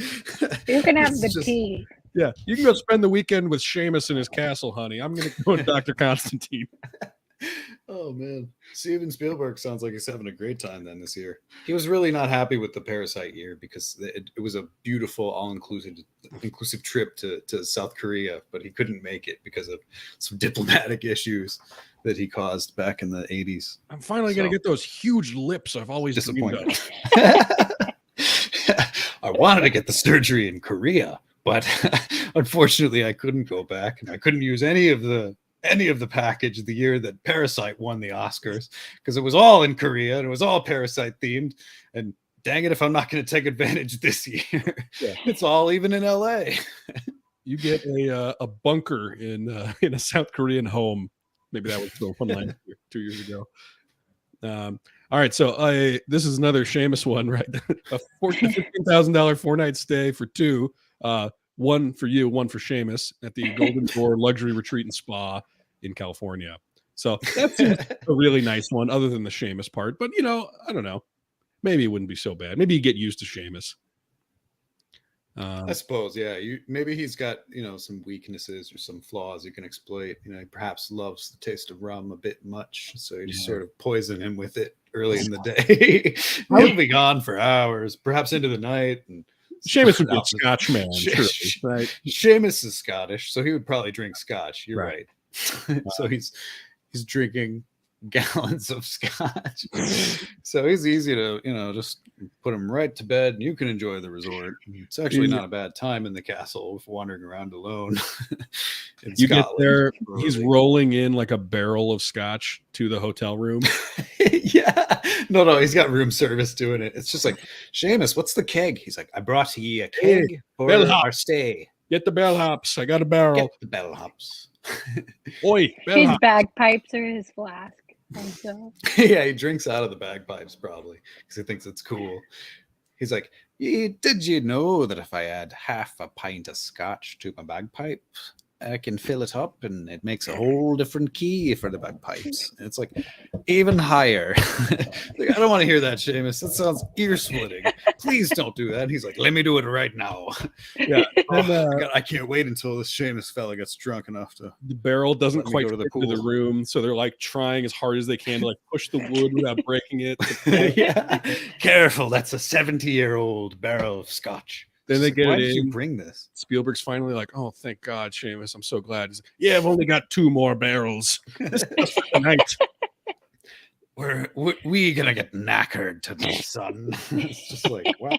You can have the tea. Yeah, you can go spend the weekend with Seamus in his castle, honey. I'm going to go with Dr. Constantine. Oh, man. Steven Spielberg sounds like he's having a great time then this year. He was really not happy with the Parasite year because it was a beautiful, all-inclusive trip to South Korea, but he couldn't make it because of some diplomatic issues that he caused back in the 80s. I'm finally going to get those huge lips I've always disappointed. I wanted to get the surgery in Korea, but unfortunately I couldn't go back, and I couldn't use any of the package the year that Parasite won the Oscars because it was all in Korea and it was all Parasite themed. And dang it, if I'm not going to take advantage this year, it's all even in LA. You get a bunker in a South Korean home. Maybe that was the one line 2 years ago. All right, so this is another Seamus one, right? A $15,000 4-night stay for two. One for you, one for Seamus at the Golden Door Luxury Retreat and Spa in California. So that seems a really nice one, other than the Seamus part. But, I don't know. Maybe it wouldn't be so bad. Maybe you get used to Seamus. I suppose, yeah. Maybe he's got, some weaknesses or some flaws you can exploit. He perhaps loves the taste of rum a bit much, so you just sort of poison him with it early in the day. He'll be gone for hours, perhaps into the night. And Seamus would be a Scotch man, right? Seamus is Scottish, so he would probably drink Scotch. You're right. So he's drinking gallons of Scotch. So he's easy to, just put him right to bed and you can enjoy the resort. It's actually not a bad time in the castle wandering around alone. You Scotland, get there, he's rolling in like a barrel of Scotch to the hotel room. Yeah. No, he's got room service doing it. It's just like, Seamus, what's the keg? He's like, I brought you a keg for our stay. Get the bellhops. I got a barrel. Get the bellhops. Oi, his bagpipes or his flask. So. Yeah, he drinks out of the bagpipes probably because he thinks it's cool. He's like, did you know that if I add half a pint of Scotch to my bagpipe, I can fill it up and it makes a whole different key for the bagpipes. And it's like even higher. Like, I don't want to hear that, Seamus. That sounds ear splitting. Please don't do that. And he's like, let me do it right now. Yeah. God, I can't wait until this Seamus fella gets drunk enough to. The barrel doesn't quite fit into the room, so they're like trying as hard as they can to like push the wood without breaking it. Yeah. Careful, that's a 70-year-old barrel of Scotch. Then they get Why it did in. You bring this? Spielberg's finally like, oh, thank God, Seamus. I'm so glad. He's like, yeah, I've only got 2 more barrels. This is for tonight. We gonna get knackered tonight, son. It's just like, wow.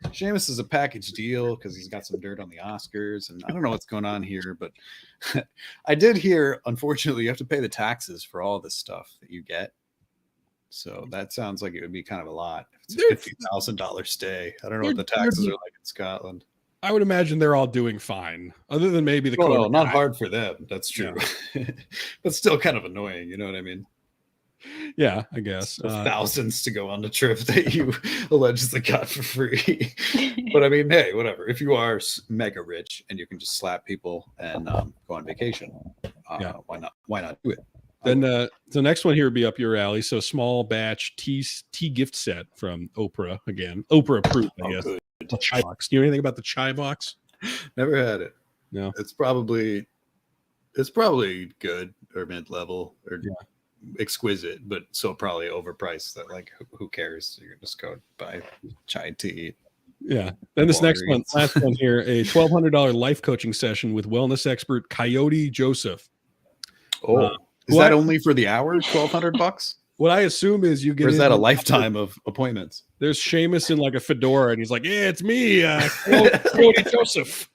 Seamus is a package deal because he's got some dirt on the Oscars, and I don't know what's going on here, but I did hear, unfortunately, you have to pay the taxes for all this stuff that you get. So that sounds like it would be kind of a lot. It's a $50,000 stay. I don't know what the taxes are like in Scotland. I would imagine they're all doing fine, other than maybe the. Well, not hard for them. That's true, but still kind of annoying. You know what I mean? Yeah, I guess thousands to go on the trip that you allegedly got for free. But I mean, hey, whatever. If you are mega rich and you can just slap people and go on vacation, why not? Why not do it? Then the next one here would be up your alley. So small batch tea gift set from Oprah again. Oprah approved, I guess. Good. The chai box. Do you know anything about the chai box? Never had it. No. It's probably good or mid-level or exquisite, but so probably overpriced that like who cares? You can just go buy chai tea. Yeah. Then this next one, last one here, a $1,200 life coaching session with wellness expert Coyote Joseph. Is that only for the hour? $1,200? What I assume is you get. Or is that a lifetime of appointments? There's Seamus in like a fedora, and he's like, "Yeah, it's me, Coyote Joseph.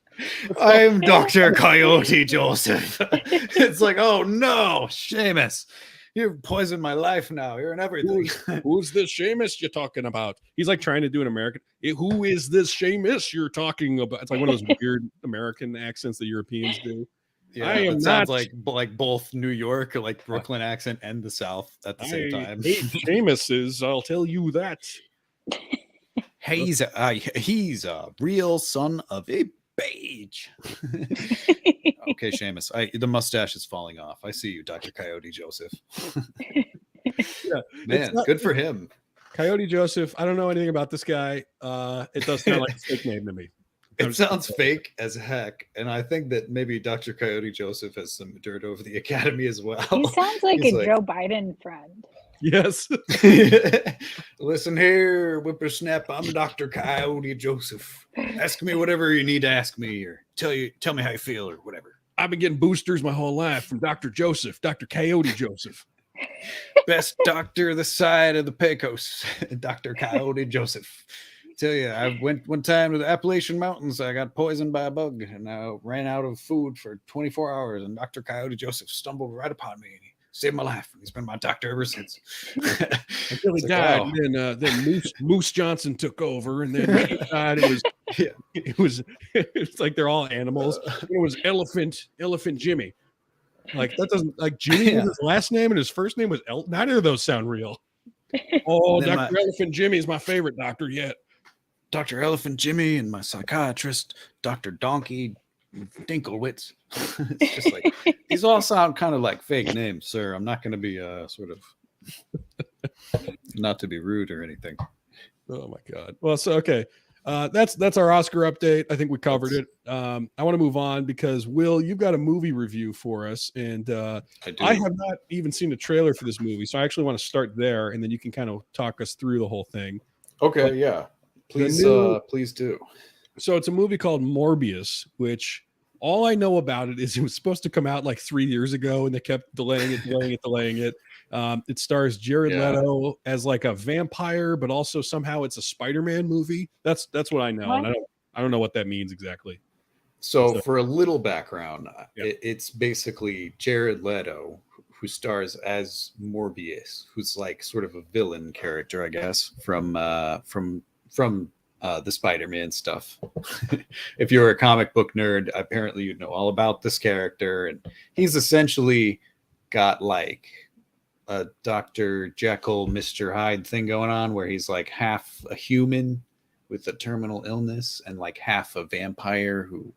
I'm Dr. Coyote Joseph." It's like, oh no, Seamus, you've poisoned my life now. You're in everything. Who's this Seamus you're talking about? He's like trying to do an American. Who is this Seamus you're talking about? It's like one of those weird American accents that Europeans do. Yeah, I am it sounds not- like both New York or like Brooklyn accent and the South at the same I time. hate Seamuses, I'll tell you that. He's a real son of a bitch. Okay, Seamus, the mustache is falling off. I see you, Dr. Coyote Joseph. Yeah, Man, not- good for him. Coyote Joseph. I don't know anything about this guy. It does sound like a fake name to me. It sounds fake as heck, and I think that maybe Dr. Coyote Joseph has some dirt over the academy as well. He sounds like He's a Joe Biden friend. Yes. Listen here, whippersnap. I'm Dr. Coyote Joseph. Ask me whatever you need to ask me, or tell me how you feel, or whatever. I've been getting boosters my whole life from Dr. Joseph, Dr. Coyote Joseph. Best doctor this side of the Pecos, Dr. Coyote Joseph. Tell you, I went one time to the Appalachian Mountains. I got poisoned by a bug, and I ran out of food for 24 hours. And Dr. Coyote Joseph stumbled right upon me, and he saved my life. He's been my doctor ever since. Until he It's like, died, wow. and then Moose Johnson took over, and then when he died, it was it's like they're all animals. It was Elephant Jimmy. Like that doesn't like Jimmy was his last name and his first name was neither of those sound real. Oh, Then Dr. Elephant Jimmy is my favorite doctor yet. Dr. Elephant Jimmy and my psychiatrist, Dr. Donkey Dinklewitz. It's just like these all sound kind of like fake names, sir. I'm not going to be sort of not to be rude or anything. Oh my god. Well, so okay. That's our Oscar update. I think we covered it. I want to move on because Will, you've got a movie review for us, and I have not even seen the trailer for this movie, so I actually want to start there, and then you can kind of talk us through the whole thing. Okay, But yeah. Please, please do. So it's a movie called Morbius, which all I know about it is it was supposed to come out like 3 years ago, and they kept delaying it. It stars Jared Leto as like a vampire, but also somehow it's a Spider-Man movie. That's what I know, and I don't know what that means exactly. So for a little background, it's basically Jared Leto who stars as Morbius, who's like sort of a villain character, I guess, from the Spider-Man stuff. If you're a comic book nerd, apparently you'd know all about this character, and he's essentially got like a Dr. Jekyll, Mr. Hyde thing going on, where he's like half a human with a terminal illness and like half a vampire who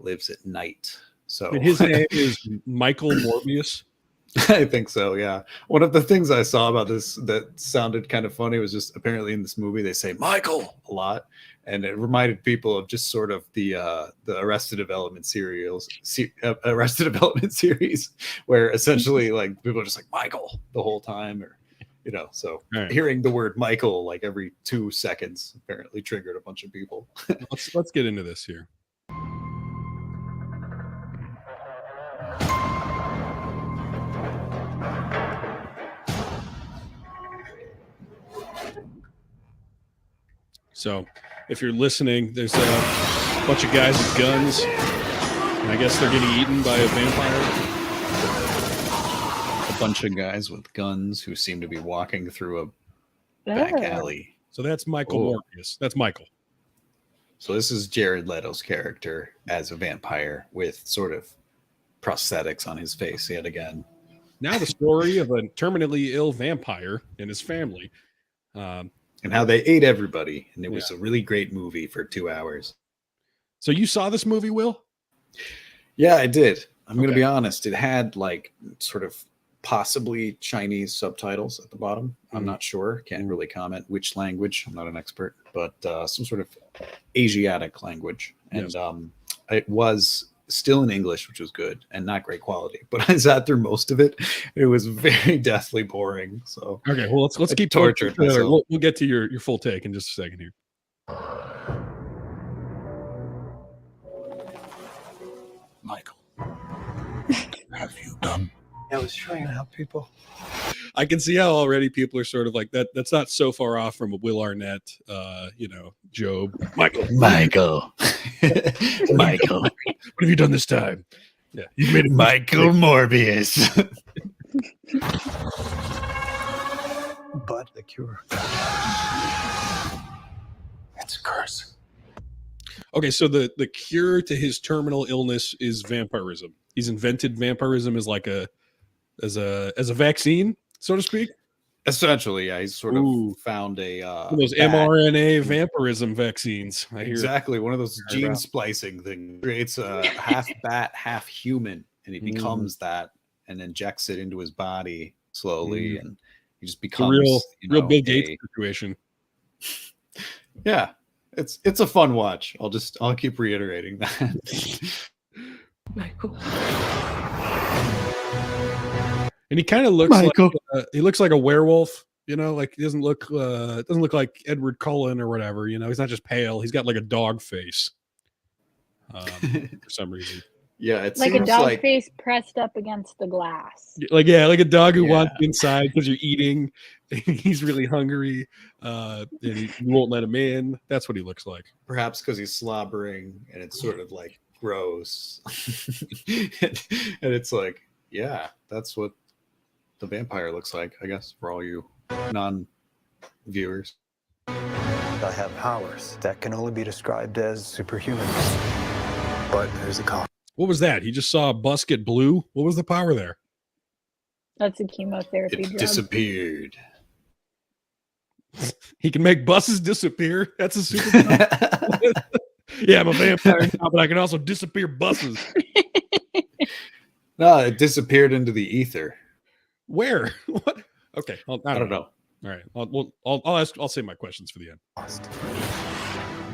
lives at night. So and his name is Michael Morbius. I think so, yeah. One of the things I saw about this that sounded kind of funny was just apparently in this movie they say Michael a lot, and it reminded people of just sort of the Arrested Development series, where essentially like people are just like Michael the whole time, or so hearing the word Michael like every 2 seconds apparently triggered a bunch of people. Let's get into this here. So if you're listening, there's a bunch of guys with guns, and I guess they're getting eaten by a vampire. A bunch of guys with guns who seem to be walking through a back alley. So that's Michael Morbius. That's Michael. So this is Jared Leto's character as a vampire with sort of prosthetics on his face yet again. Now the story of a terminally ill vampire and his family. And how they ate everybody. And it was a really great movie for 2 hours. So you saw this movie, Will? Yeah, I did. I'm going to be honest. It had like sort of possibly Chinese subtitles at the bottom. I'm not sure. Can't really comment which language. I'm not an expert. But some sort of Asiatic language. And it was still in English, which was good and not great quality. But I sat through most of it. It was very deathly boring. So okay, well let's keep tortured. We'll get to your full take in just a second here. Michael, have you done? I was trying to help people. I can see how already people are sort of like that. That's not so far off from a Will Arnett, Job. Michael. Michael. What have you done this time? Yeah, you've made it. Michael Morbius. But the cure. It's a curse. Okay, so the cure to his terminal illness is vampirism. He's invented vampirism as like a vaccine, so to speak. Essentially, yeah, he's sort of found a One of those bat. mRNA vampirism vaccines. I hear Exactly, one of those Right gene about. splicing things. Creates a half bat, half human, and he becomes that, and injects it into his body slowly, and he just It's a becomes real Bill Gates situation. Yeah, it's a fun watch. I'll keep reiterating that. Michael. And he kind of looks like a werewolf, you know, like he doesn't look like Edward Cullen or whatever, you know. He's not just pale, he's got like a dog face. For some reason. Yeah, it like seems a dog like face pressed up against the glass. Like a dog who wants inside because you're eating. He's really hungry, and you won't let him in. That's what he looks like. perhaps because he's slobbering and it's sort of like gross. And it's like, yeah, that's what the vampire looks like, I guess, for all you non-viewers. I have powers that can only be described as superhuman. But there's a cost. What was that? He just saw a bus get blue. What was the power there? That's a chemotherapy It drug. disappeared. He can make buses disappear. That's a super. Yeah, I'm a vampire now, but I can also disappear buses. No, it disappeared into the ether. Where? What? Okay, I don't know. All right, I'll save my questions for the end.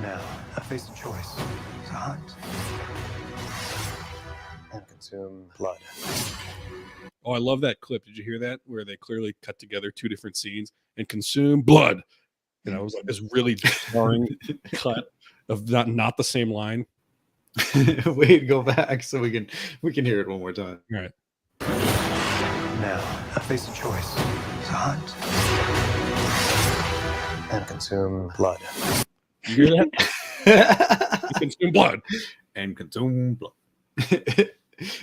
Now, I face a choice. To hunt and consume blood. Oh, I love that clip. Did you hear that? Where they clearly cut together two different scenes and consume blood. You know, it was like this really boring cut of not the same line. Wait, go back so we can hear it one more time. All right. Now, I face a choice. To hunt and consume blood. You hear that? You consume blood. And consume blood.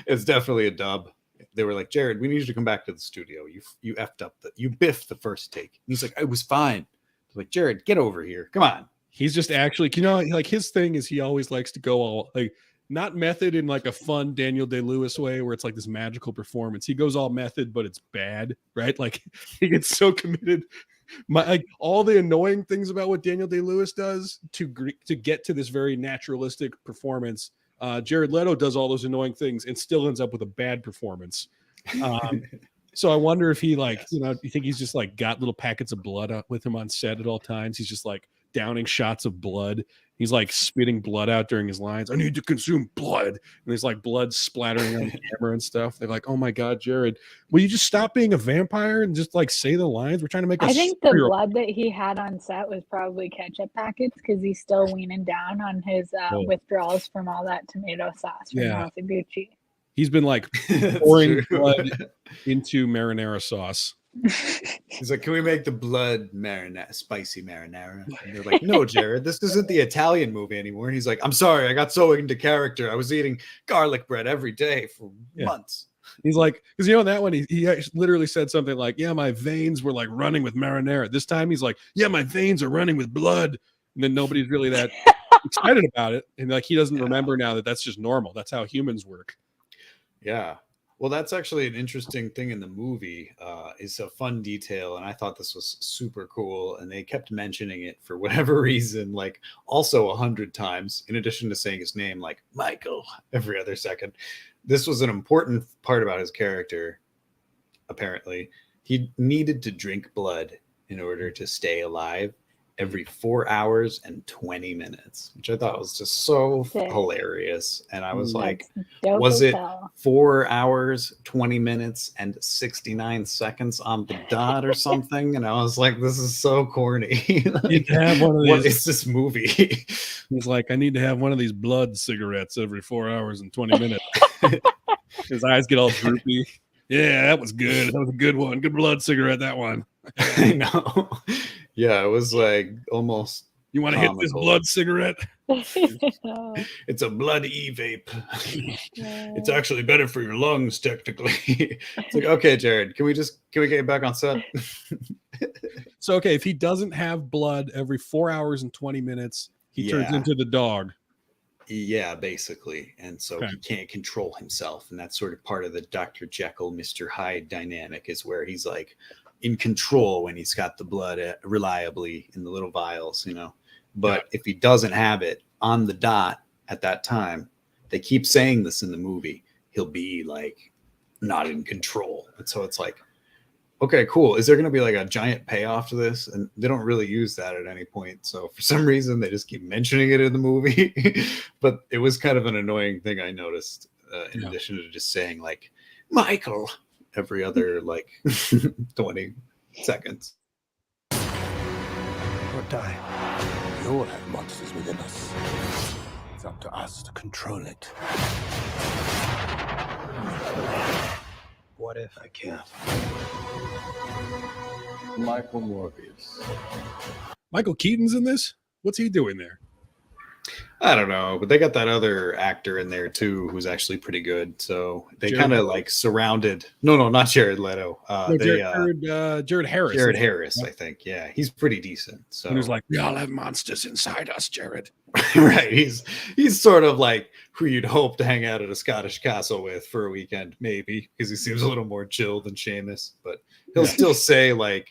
It's definitely a dub. They were like, Jared, we need you to come back to the studio. You effed up you biffed the first take. And he's like, I was fine. Like, Jared, get over here. Come on. He's just actually, you know, like his thing is he always likes to go all like not method in like a fun Daniel Day-Lewis way where it's like this magical performance. He goes all method, but it's bad, right? Like he gets so committed. Like all the annoying things about what Daniel Day-Lewis does to get to this very naturalistic performance. Jared Leto does all those annoying things and still ends up with a bad performance. So I wonder if he like, you know, you think he's just like got little packets of blood with him on set at all times. He's just like downing shots of blood. He's like spitting blood out during his lines. I need to consume blood. And there's like blood splattering on the camera and stuff. They're like, oh my God, Jared, will you just stop being a vampire and just like say the lines? We're trying to make I think the blood that he had on set was probably ketchup packets because he's still weaning down on his withdrawals from all that tomato sauce from House of Gucci. He's been like pouring blood into marinara sauce. He's like, can we make the blood spicy marinara? And they're like, no, Jared, this isn't the Italian movie anymore. And he's like, I'm sorry, I got so into character. I was eating garlic bread every day for months. He's like, because you know that one, he literally said something like, yeah, my veins were like running with marinara. This time he's like, yeah, my veins are running with blood. And then nobody's really that excited about it. And like, he doesn't remember now that that's just normal. That's how humans work. Yeah. Well, that's actually an interesting thing in the movie. It's a fun detail, and I thought this was super cool. And they kept mentioning it for whatever reason, like also 100 times, in addition to saying his name, like Michael, every other second. This was an important part about his character. Apparently, he needed to drink blood in order to stay alive every 4 hours and 20 minutes, which I thought was just so hilarious. And I was like, was it 4 hours, 20 minutes, and 69 seconds on the dot or something? And I was like, this is so corny. Like, have one of these. What is this movie? He's like, I need to have one of these blood cigarettes every 4 hours and 20 minutes. His eyes get all droopy. Yeah, that was good. That was a good one. Good blood cigarette, that one. I know. Yeah, it was like almost. You want to hit this blood cigarette? It's a blood e-vape. It's actually better for your lungs, technically. It's like, okay, Jared, can we get back on set? So, okay, if he doesn't have blood every 4 hours and 20 minutes, he turns into the dog. Yeah, basically. And so Okay. he can't control himself. And that's sort of part of the Dr. Jekyll, Mr. Hyde dynamic, is where he's like in control when he's got the blood reliably in the little vials, But if he doesn't have it on the dot at that time, they keep saying this in the movie, he'll be like not in control. And so it's like, okay, cool. Is there going to be like a giant payoff to this? And they don't really use that at any point. So for some reason, they just keep mentioning it in the movie. But it was kind of an annoying thing I noticed, in addition to just saying like, Michael, every other like 20 seconds. Or die. We all have monsters within us. It's up to us to control it. What if I can't? Michael Morbius. Michael Keaton's in this. What's he doing there? I don't know, but they got that other actor in there too, who's actually pretty good. So they Jared kind of Leto? like surrounded. No, not Jared Leto. No, Jared Harris. Jared Harris, I think. Yeah, he's pretty decent. So And he was like, we all have monsters inside us, Jared. right, he's sort of like who you'd hope to hang out at a Scottish castle with for a weekend, maybe, because he seems a little more chill than Seamus. But he'll still say like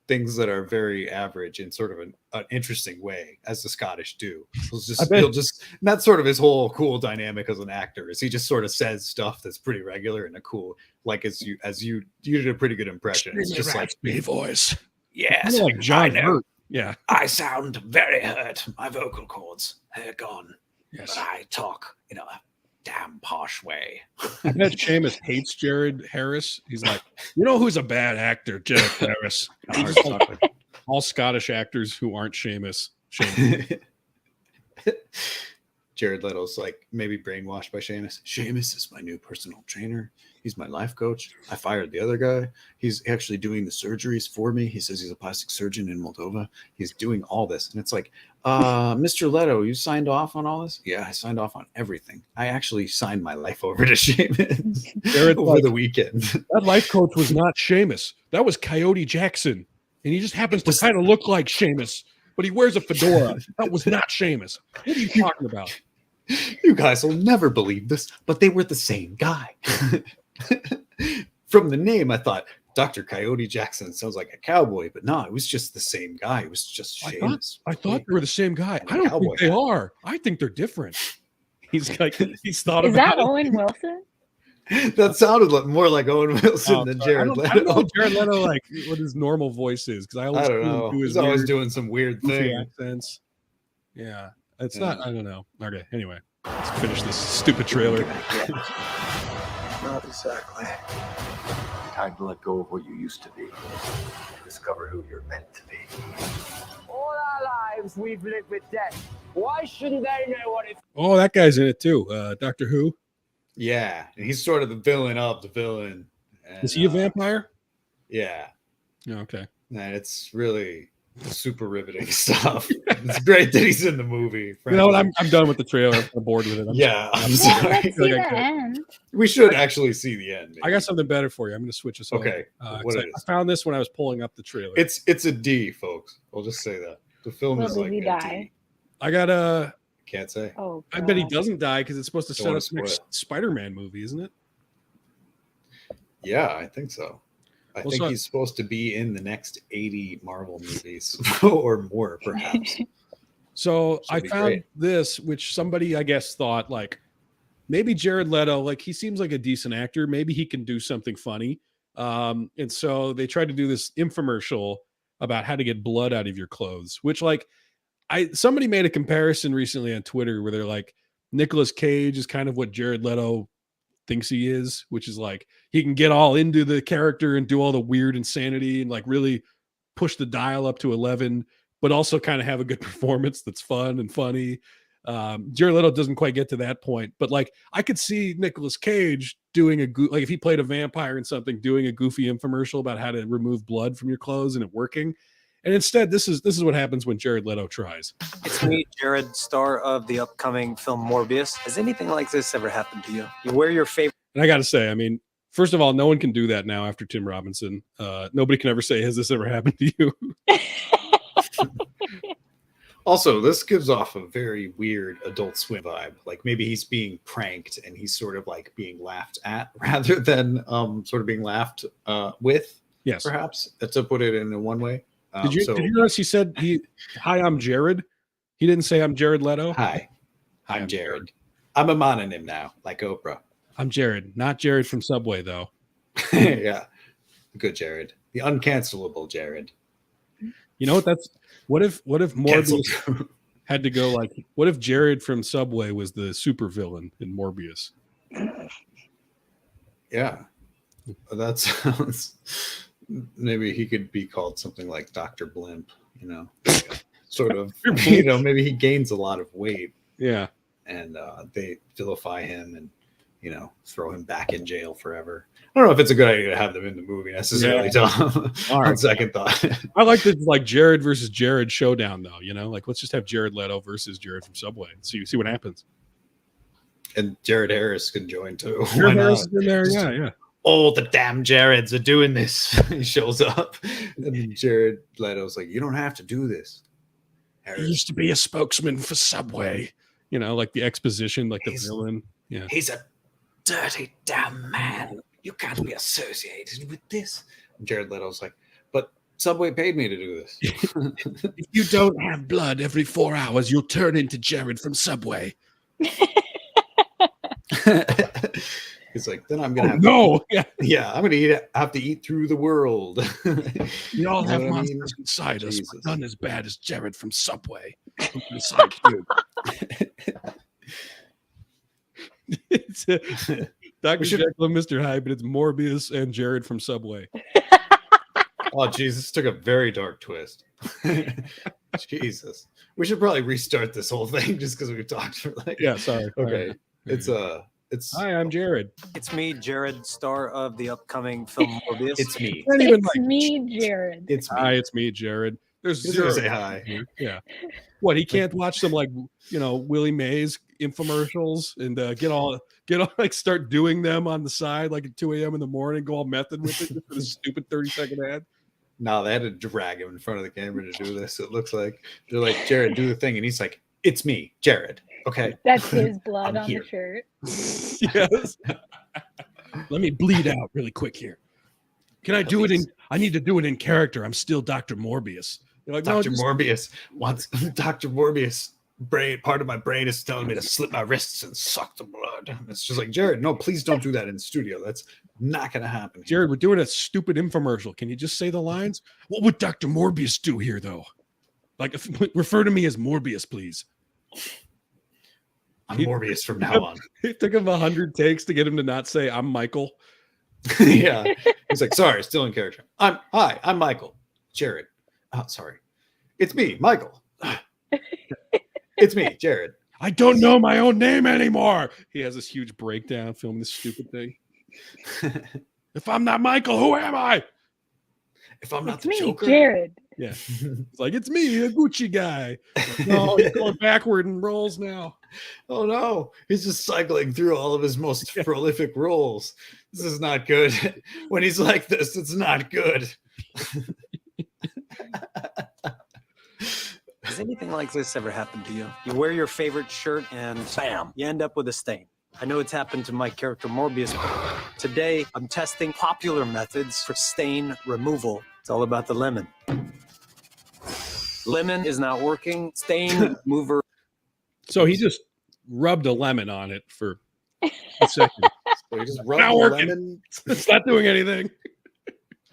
things that are very average in sort of an interesting way, as the Scottish do. He'll just and that's sort of his whole cool dynamic as an actor, is he just sort of says stuff that's pretty regular and a cool, like as you did a pretty good impression. It's just like me voice. yes, Like John I know. Hurt. Yeah. I sound very hurt. My vocal cords are gone. Yes. But I talk in a damn posh way. I bet Seamus hates Jared Harris. He's like, you know who's a bad actor? Jared Harris. All Scottish actors who aren't Seamus. Jared Leto's like maybe brainwashed by Seamus. Seamus is my new personal trainer. He's my life coach. I fired the other guy. He's actually doing the surgeries for me. He says he's a plastic surgeon in Moldova. He's doing all this. And it's like, Mr. Leto, you signed off on all this? Yeah, I signed off on everything. I actually signed my life over to Seamus over the weekend. That life coach was not Seamus. That was Coyote Jackson. And he just happens to kind of look like Seamus, but he wears a fedora. That was not Seamus. What are you talking about? You guys will never believe this, but they were the same guy. From the name, I thought Dr. Coyote Jackson sounds like a cowboy, but no, it was just the same guy. It was just Seamus. I thought they were the same guy. I don't think they are. I think they're different. He's like, he's thought Is about that it. Owen Wilson? That sounded more like Owen Wilson than Jared I don't know Leto. what Jared Leto, like, what his normal voice is, because I always I don't see him know. do his He's always weird, doing some weird goofy thing. accents. Yeah. It's not, I don't know. Okay, anyway, let's finish this stupid trailer. Not exactly. Time to let go of what you used to be. Discover who you're meant to be. All our lives we've lived with death. Why shouldn't they know what it's Oh, that guy's in it too. Doctor Who. Yeah, and he's sort of the villain of the villain. And, Is he a vampire? Yeah, Yeah, okay. and it's really super riveting stuff. It's great that he's in the movie. You know what? frankly. I'm done with the trailer. I'm bored with it. I'm Yeah, sorry. let's see like I the could- end. We should actually see the end. I got something better for you. I'm going to switch us over. Okay, what 'cause it I is? found this when I was pulling up the trailer. It's a D, folks. We'll just say that the film Will is like he a die? D. I got a. Can't say. Oh, I bet he God. doesn't die because it's supposed to Don't set wanna up the next spoil Spider-Man movie, isn't it? Yeah, I think so. I Well, think so- he's supposed to be in the next 80 Marvel movies or more, perhaps. So Should I be found great. this, which somebody I guess thought like maybe Jared Leto, like he seems like a decent actor. Maybe he can do something funny. And so they tried to do this infomercial about how to get blood out of your clothes, which like somebody made a comparison recently on Twitter where they're like Nicolas Cage is kind of what Jared Leto thinks he is, which is like he can get all into the character and do all the weird insanity and like really push the dial up to 11, but also kind of have a good performance that's fun and funny. Jared Leto doesn't quite get to that point, but like I could see Nicolas Cage doing like if he played a vampire in something, doing a goofy infomercial about how to remove blood from your clothes and it working. And instead, this is what happens when Jared Leto tries. It's me, Jared, star of the upcoming film Morbius. Has anything like this ever happened to you? You wear your favorite. And I got to say, I mean, first of all, no one can do that now after Tim Robinson. Nobody can ever say, "Has this ever happened to you?" Also, this gives off a very weird Adult Swim vibe. Like maybe he's being pranked and he's sort of like being laughed at rather than sort of being laughed with. Yes, perhaps to put it in one way. Did you notice he said hi, I'm Jared? He didn't say I'm Jared Leto. Hi, I'm Jared. I'm a mononym now, like Oprah. I'm Jared, not Jared from Subway though. Yeah, good Jared, the uncancelable Jared. You know what? What if Morbius had to go like? What if Jared from Subway was the supervillain in Morbius? Yeah, that sounds. Maybe he could be called something like Dr. Blimp. You know, sort of. You know, maybe he gains a lot of weight. Yeah, and they vilify him and throw him back in jail forever. I don't know if it's a good idea to have them in the movie necessarily, Tom. On second thought. I like this like Jared versus Jared showdown though, like let's just have Jared Leto versus Jared from Subway and see what happens. And Jared Harris can join too. Jared Harris is in there, yeah. Oh, the damn Jareds are doing this. He shows up and Jared Leto's like, you don't have to do this. Harris. He used to be a spokesman for Subway. Like the exposition, like the villain. Yeah. He's a dirty damn man. You can't be associated with this. And Jared Leto's like, but Subway paid me to do this. If you don't have blood every 4 hours, you'll turn into Jared from Subway. He's like, then I'm gonna I'm gonna have to eat through the world. We all have monsters inside us, but none as bad as Jared from Subway. Inside you. It's Dr. Jekyll and Mr. Hyde, but it's Morbius and Jared from Subway. Oh, Jesus, this took a very dark twist. Jesus. We should probably restart this whole thing just because we've talked for like... Yeah, sorry. Okay. It's Hi, I'm Jared. It's me, Jared, star of the upcoming film Morbius. It's me. It's me, Jared. It's me. Hi, it's me, Jared. There's zero. Say hi. Yeah. What, he can't watch some like Willie Mays infomercials and get all like start doing them on the side like at 2 a.m. in the morning, go all method with it for the stupid 30-second ad. No, they had to drag him in front of the camera to do this. It looks like they're like, Jared, do the thing, and he's like, it's me, Jared. Okay. That's his blood on the shirt. Yes. Let me bleed out really quick here. Can I do it in? I need to do it in character. I'm still Dr. Morbius. You're like, Dr. Morbius wants Dr. Morbius. Part of my brain is telling me to slit my wrists and suck the blood. And it's just like, Jared, no, please don't do that in the studio. That's not going to happen. Jared, we're doing a stupid infomercial. Can you just say the lines? What would Dr. Morbius do here, though? Like, refer to me as Morbius, please. I'm Morbius from now on. It took him 100 takes to get him to not say, I'm Michael. Yeah. He's like, sorry, still in character. Hi, I'm Michael. Jared. Oh, sorry. It's me, Michael. It's me, Jared. I don't know my own name anymore. He has this huge breakdown filming this stupid thing. If I'm not Michael, who am I? If I'm not it's the me, Joker. Jared. Yeah. It's like, it's me, a Gucci guy. No, he's going backward and rolls now. Oh no. He's just cycling through all of his most prolific roles. This is not good. When he's like this, it's not good. Has anything like this ever happened to you? You wear your favorite shirt and bam, you end up with a stain. I know it's happened to my character Morbius. Today, I'm testing popular methods for stain removal. It's all about the lemon. Lemon is not working. Stain remover. So he just rubbed a lemon on it for a second. So he just rubbed the lemon. It's not doing anything.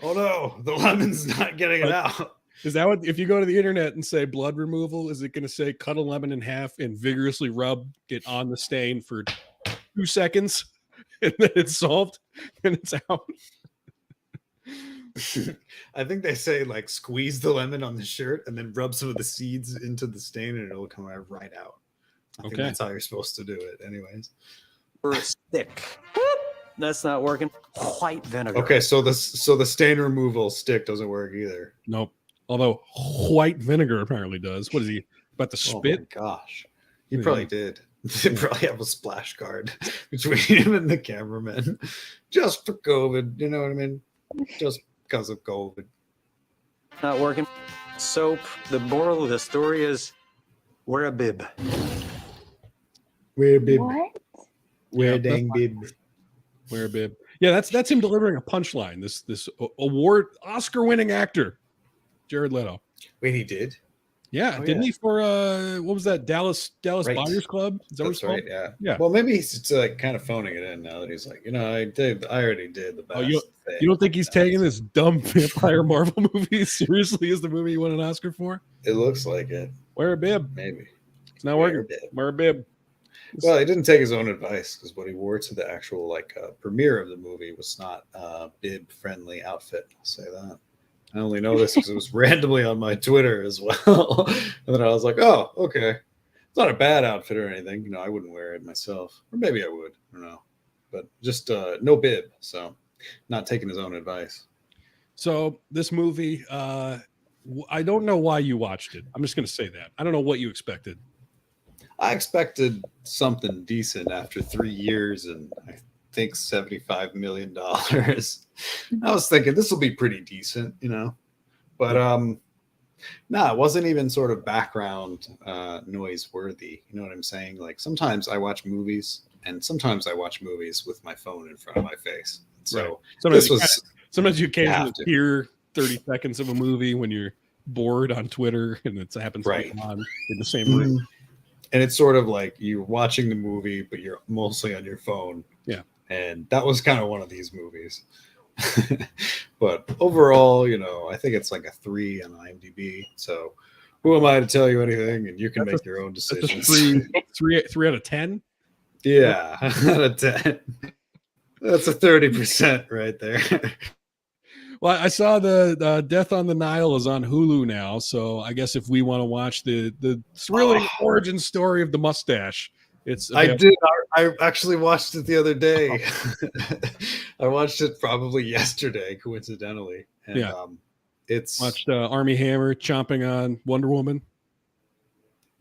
Oh no, the lemon's not getting it out. Is that what, if you go to the internet and say blood removal, is it going to say cut a lemon in half and vigorously rub it on the stain for 2 seconds and then it's solved and it's out? I think they say like squeeze the lemon on the shirt and then rub some of the seeds into the stain and it'll come right out. I think that's how you're supposed to do it anyways. For a stick. That's not working. White vinegar. Okay, so the stain removal stick doesn't work either. Nope. Although white vinegar apparently does. What is he about to spit? Oh my gosh. He probably did. They probably have a splash card between him and the cameraman just for COVID. You know what I mean? Just because of COVID. Not working. Soap. The moral of the story is Wear a bib. Wear bib. What? Wear Yeah, dang bib. Wear a bib. Yeah, that's him delivering a punchline. This award Oscar-winning actor, Jared Leto. Wait, he did? Yeah, Oh, didn't yeah. he for what was that Dallas Right. Buyers Club? Is that what it's That's right. called? Yeah. Yeah. Well, maybe he's like kind of phoning it in now that he's like, I already did the best. Oh, you thing. don't think he's taking this dumb vampire Marvel movie seriously as the movie he won an Oscar for? It looks like it. Wear a bib. Maybe. It's not working. Wear a bib. Well, he didn't take his own advice because what he wore to the actual premiere of the movie was not a bib-friendly outfit. I'll say that. I only know this because it was randomly on my Twitter as well. And then I was like, oh, okay. It's not a bad outfit or anything. I wouldn't wear it myself. Or maybe I would. I don't know. But just no bib. So not taking his own advice. So this movie, I don't know why you watched it. I'm just going to say that. I don't know what you expected. I expected something decent after 3 years and I think $75 million. I was thinking this will be pretty decent, but it wasn't even sort of background noise worthy. You know what I'm saying? Like sometimes I watch movies and sometimes I watch movies with my phone in front of my face. So right. Sometimes you occasionally hear 30 seconds of a movie when you're bored on Twitter and it happens to be on in the same room. And it's sort of like you're watching the movie, but you're mostly on your phone. Yeah. And that was kind of one of these movies. But overall, I think it's like a 3 on IMDb. So who am I to tell you anything? And you can make your own decisions. Three out of 10? Yeah, out of 10. That's a 30% right there. Well, I saw the Death on the Nile is on Hulu now, so I guess if we want to watch the thrilling origin story of the mustache, it's available. I did. I actually watched it the other day. I watched it probably yesterday, coincidentally. And, it's watched Army Hammer chomping on Wonder Woman.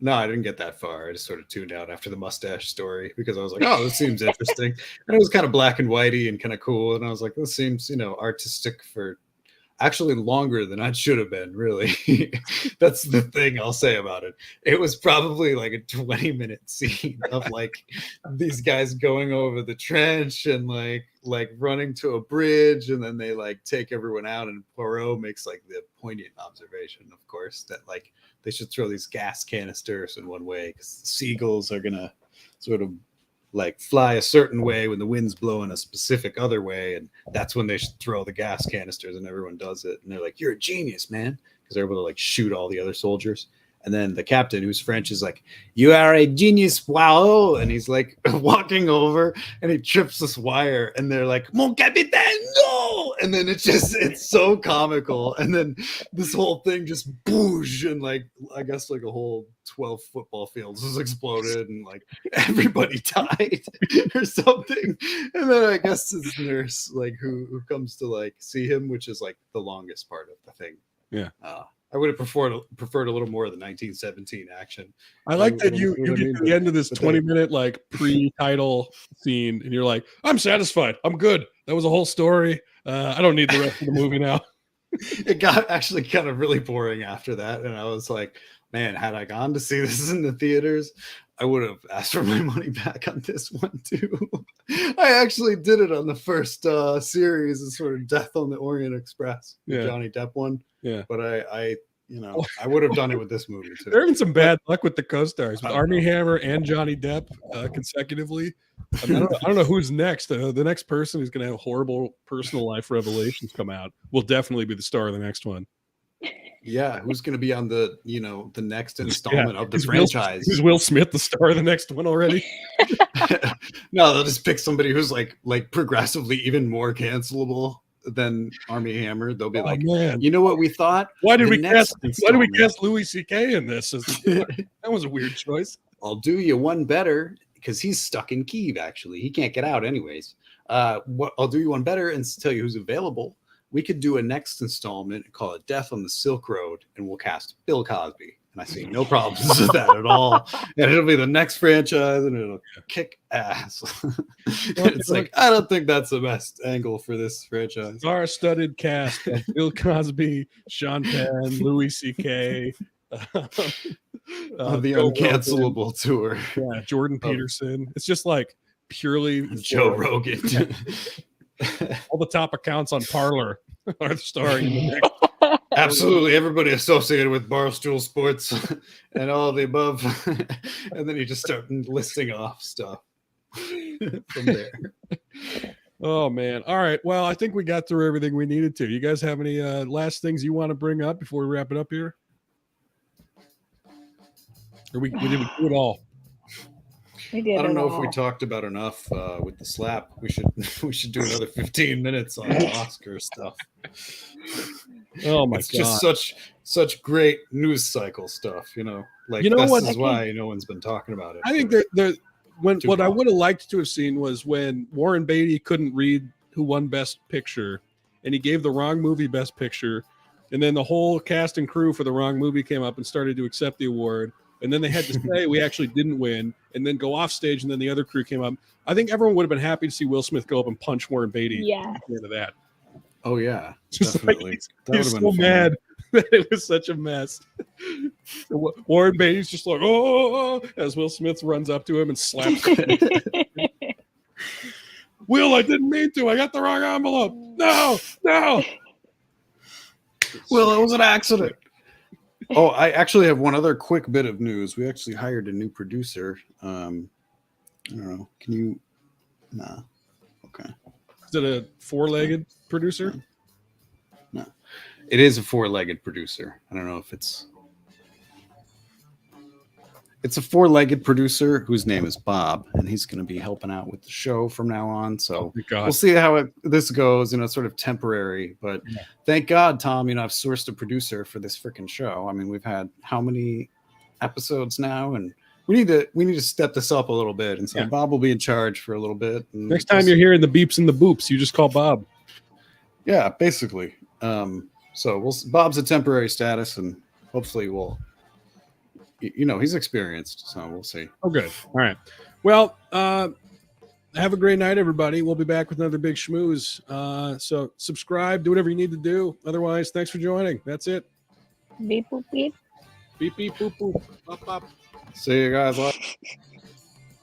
No, I didn't get that far. I just sort of tuned out after the mustache story because I was like, oh, this seems interesting. And it was kind of black and whitey and kind of cool. And I was like, this seems, artistic for actually longer than I should have been, really. That's the thing I'll say about it. It was probably like a 20-minute scene of like these guys going over the trench and like running to a bridge, and then they like take everyone out, and Poirot makes like the poignant observation, of course, that like they should throw these gas canisters in one way because the seagulls are gonna sort of like fly a certain way when the wind's blowing a specific other way, and that's when they should throw the gas canisters, and everyone does it, and they're like, you're a genius, man, because they're able to like shoot all the other soldiers. And then the captain, who's French, is like, you are a genius, wow. And he's like walking over and he trips this wire, and they're like, mon capitaine, no. And then it's so comical. And then this whole thing just boosh, and like, I guess like a whole 12 football fields was exploded, and like everybody died or something. And then I guess his nurse, like who comes to like see him, which is like the longest part of the thing. Yeah. I would have preferred a little more of the 1917 action. I like that you get to the end of this 20-minute like pre-title scene, and you're like, I'm satisfied. I'm good. That was a whole story. I don't need the rest of the movie now. It got actually kind of really boring after that, and I was like, man, had I gone to see this in the theaters, I would have asked for my money back on this one too. I actually did it on the first series, of sort of Death on the Orient Express, the Johnny Depp one. Yeah, but I I would have done it with this movie too. They're having some bad luck with the co-stars, with Armie Hammer and Johnny Depp consecutively. I don't know who's next. The next person who's going to have horrible personal life revelations come out will definitely be the star of the next one. Yeah, who's going to be on the the next installment of the franchise? Is Will Smith the star of the next one already? No, they'll just pick somebody who's like progressively even more cancelable than Armie Hammer. They'll be like, man, you know what we thought? Why did we cast Louis C.K. in this? That was a weird choice. I'll do you one better, because he's stuck in Kyiv. Actually, he can't get out anyways. I'll do you one better and tell you who's available. We could do a next installment and call it Death on the Silk Road, and we'll cast Bill Cosby. And I see no problems with that at all. And it'll be the next franchise, and it'll kick ass. It's like, I don't think that's the best angle for this franchise. Star-studded cast: Bill Cosby, Sean Penn, Louis C.K., On the Joe uncancelable tour. Rogan, yeah, Jordan Peterson. It's just like purely Joe for- Rogan. all the top accounts on Parler are starring in the next. Absolutely, everybody associated with Barstool Sports and all of the above. And then you just start listing off stuff from there. Oh man. All right. Well, I think we got through everything we needed to. You guys have any last things you want to bring up before we wrap it up here? Or we did do it all. We did I don't it know if we all. talked about enough with the slap. We should do another 15 minutes on Oscar stuff. Oh my It's god. just such great news cycle stuff, you know. Like You know this what? is why no one's been talking about it. I think for- that what I long. would have liked to have seen was when Warren Beatty couldn't read who won Best Picture, and he gave the wrong movie Best Picture, and then the whole cast and crew for the wrong movie came up and started to accept the award, and then they had to say we actually didn't win, and then go off stage, and then the other crew came up. I think everyone would have been happy to see Will Smith go up and punch Warren Beatty. Yeah. At the end of that. Oh yeah, Just like definitely. he's That so would've been fun. mad that it was such a mess. Warren Beatty's just like, oh, as Will Smith runs up to him and slaps him. Will, I didn't mean to. I got the wrong envelope. No. Well, it was an accident. Oh, I actually have one other quick bit of news. We actually hired a new producer. I don't know. Can you? Nah. Okay. Is it a four-legged producer? No. It is a four-legged producer. I don't know if it's a four-legged producer whose name is Bob, and he's going to be helping out with the show from now on. So we'll see how this goes, sort of temporary. But thank God, Tom, I've sourced a producer for this freaking show. I mean, we've had how many episodes now, and we need to step this up a little bit. And so Bob will be in charge for a little bit. And Next time you're hearing the beeps and the boops, you just call Bob. Yeah, basically. So Bob's a temporary status, and hopefully we'll. He's experienced, so we'll see. Oh, good. All right. Well, have a great night, everybody. We'll be back with another big schmooze. So subscribe, do whatever you need to do. Otherwise, thanks for joining. That's it. Beep, boop, beep. Beep, beep, boop, boop. Bop, bop. See you guys later.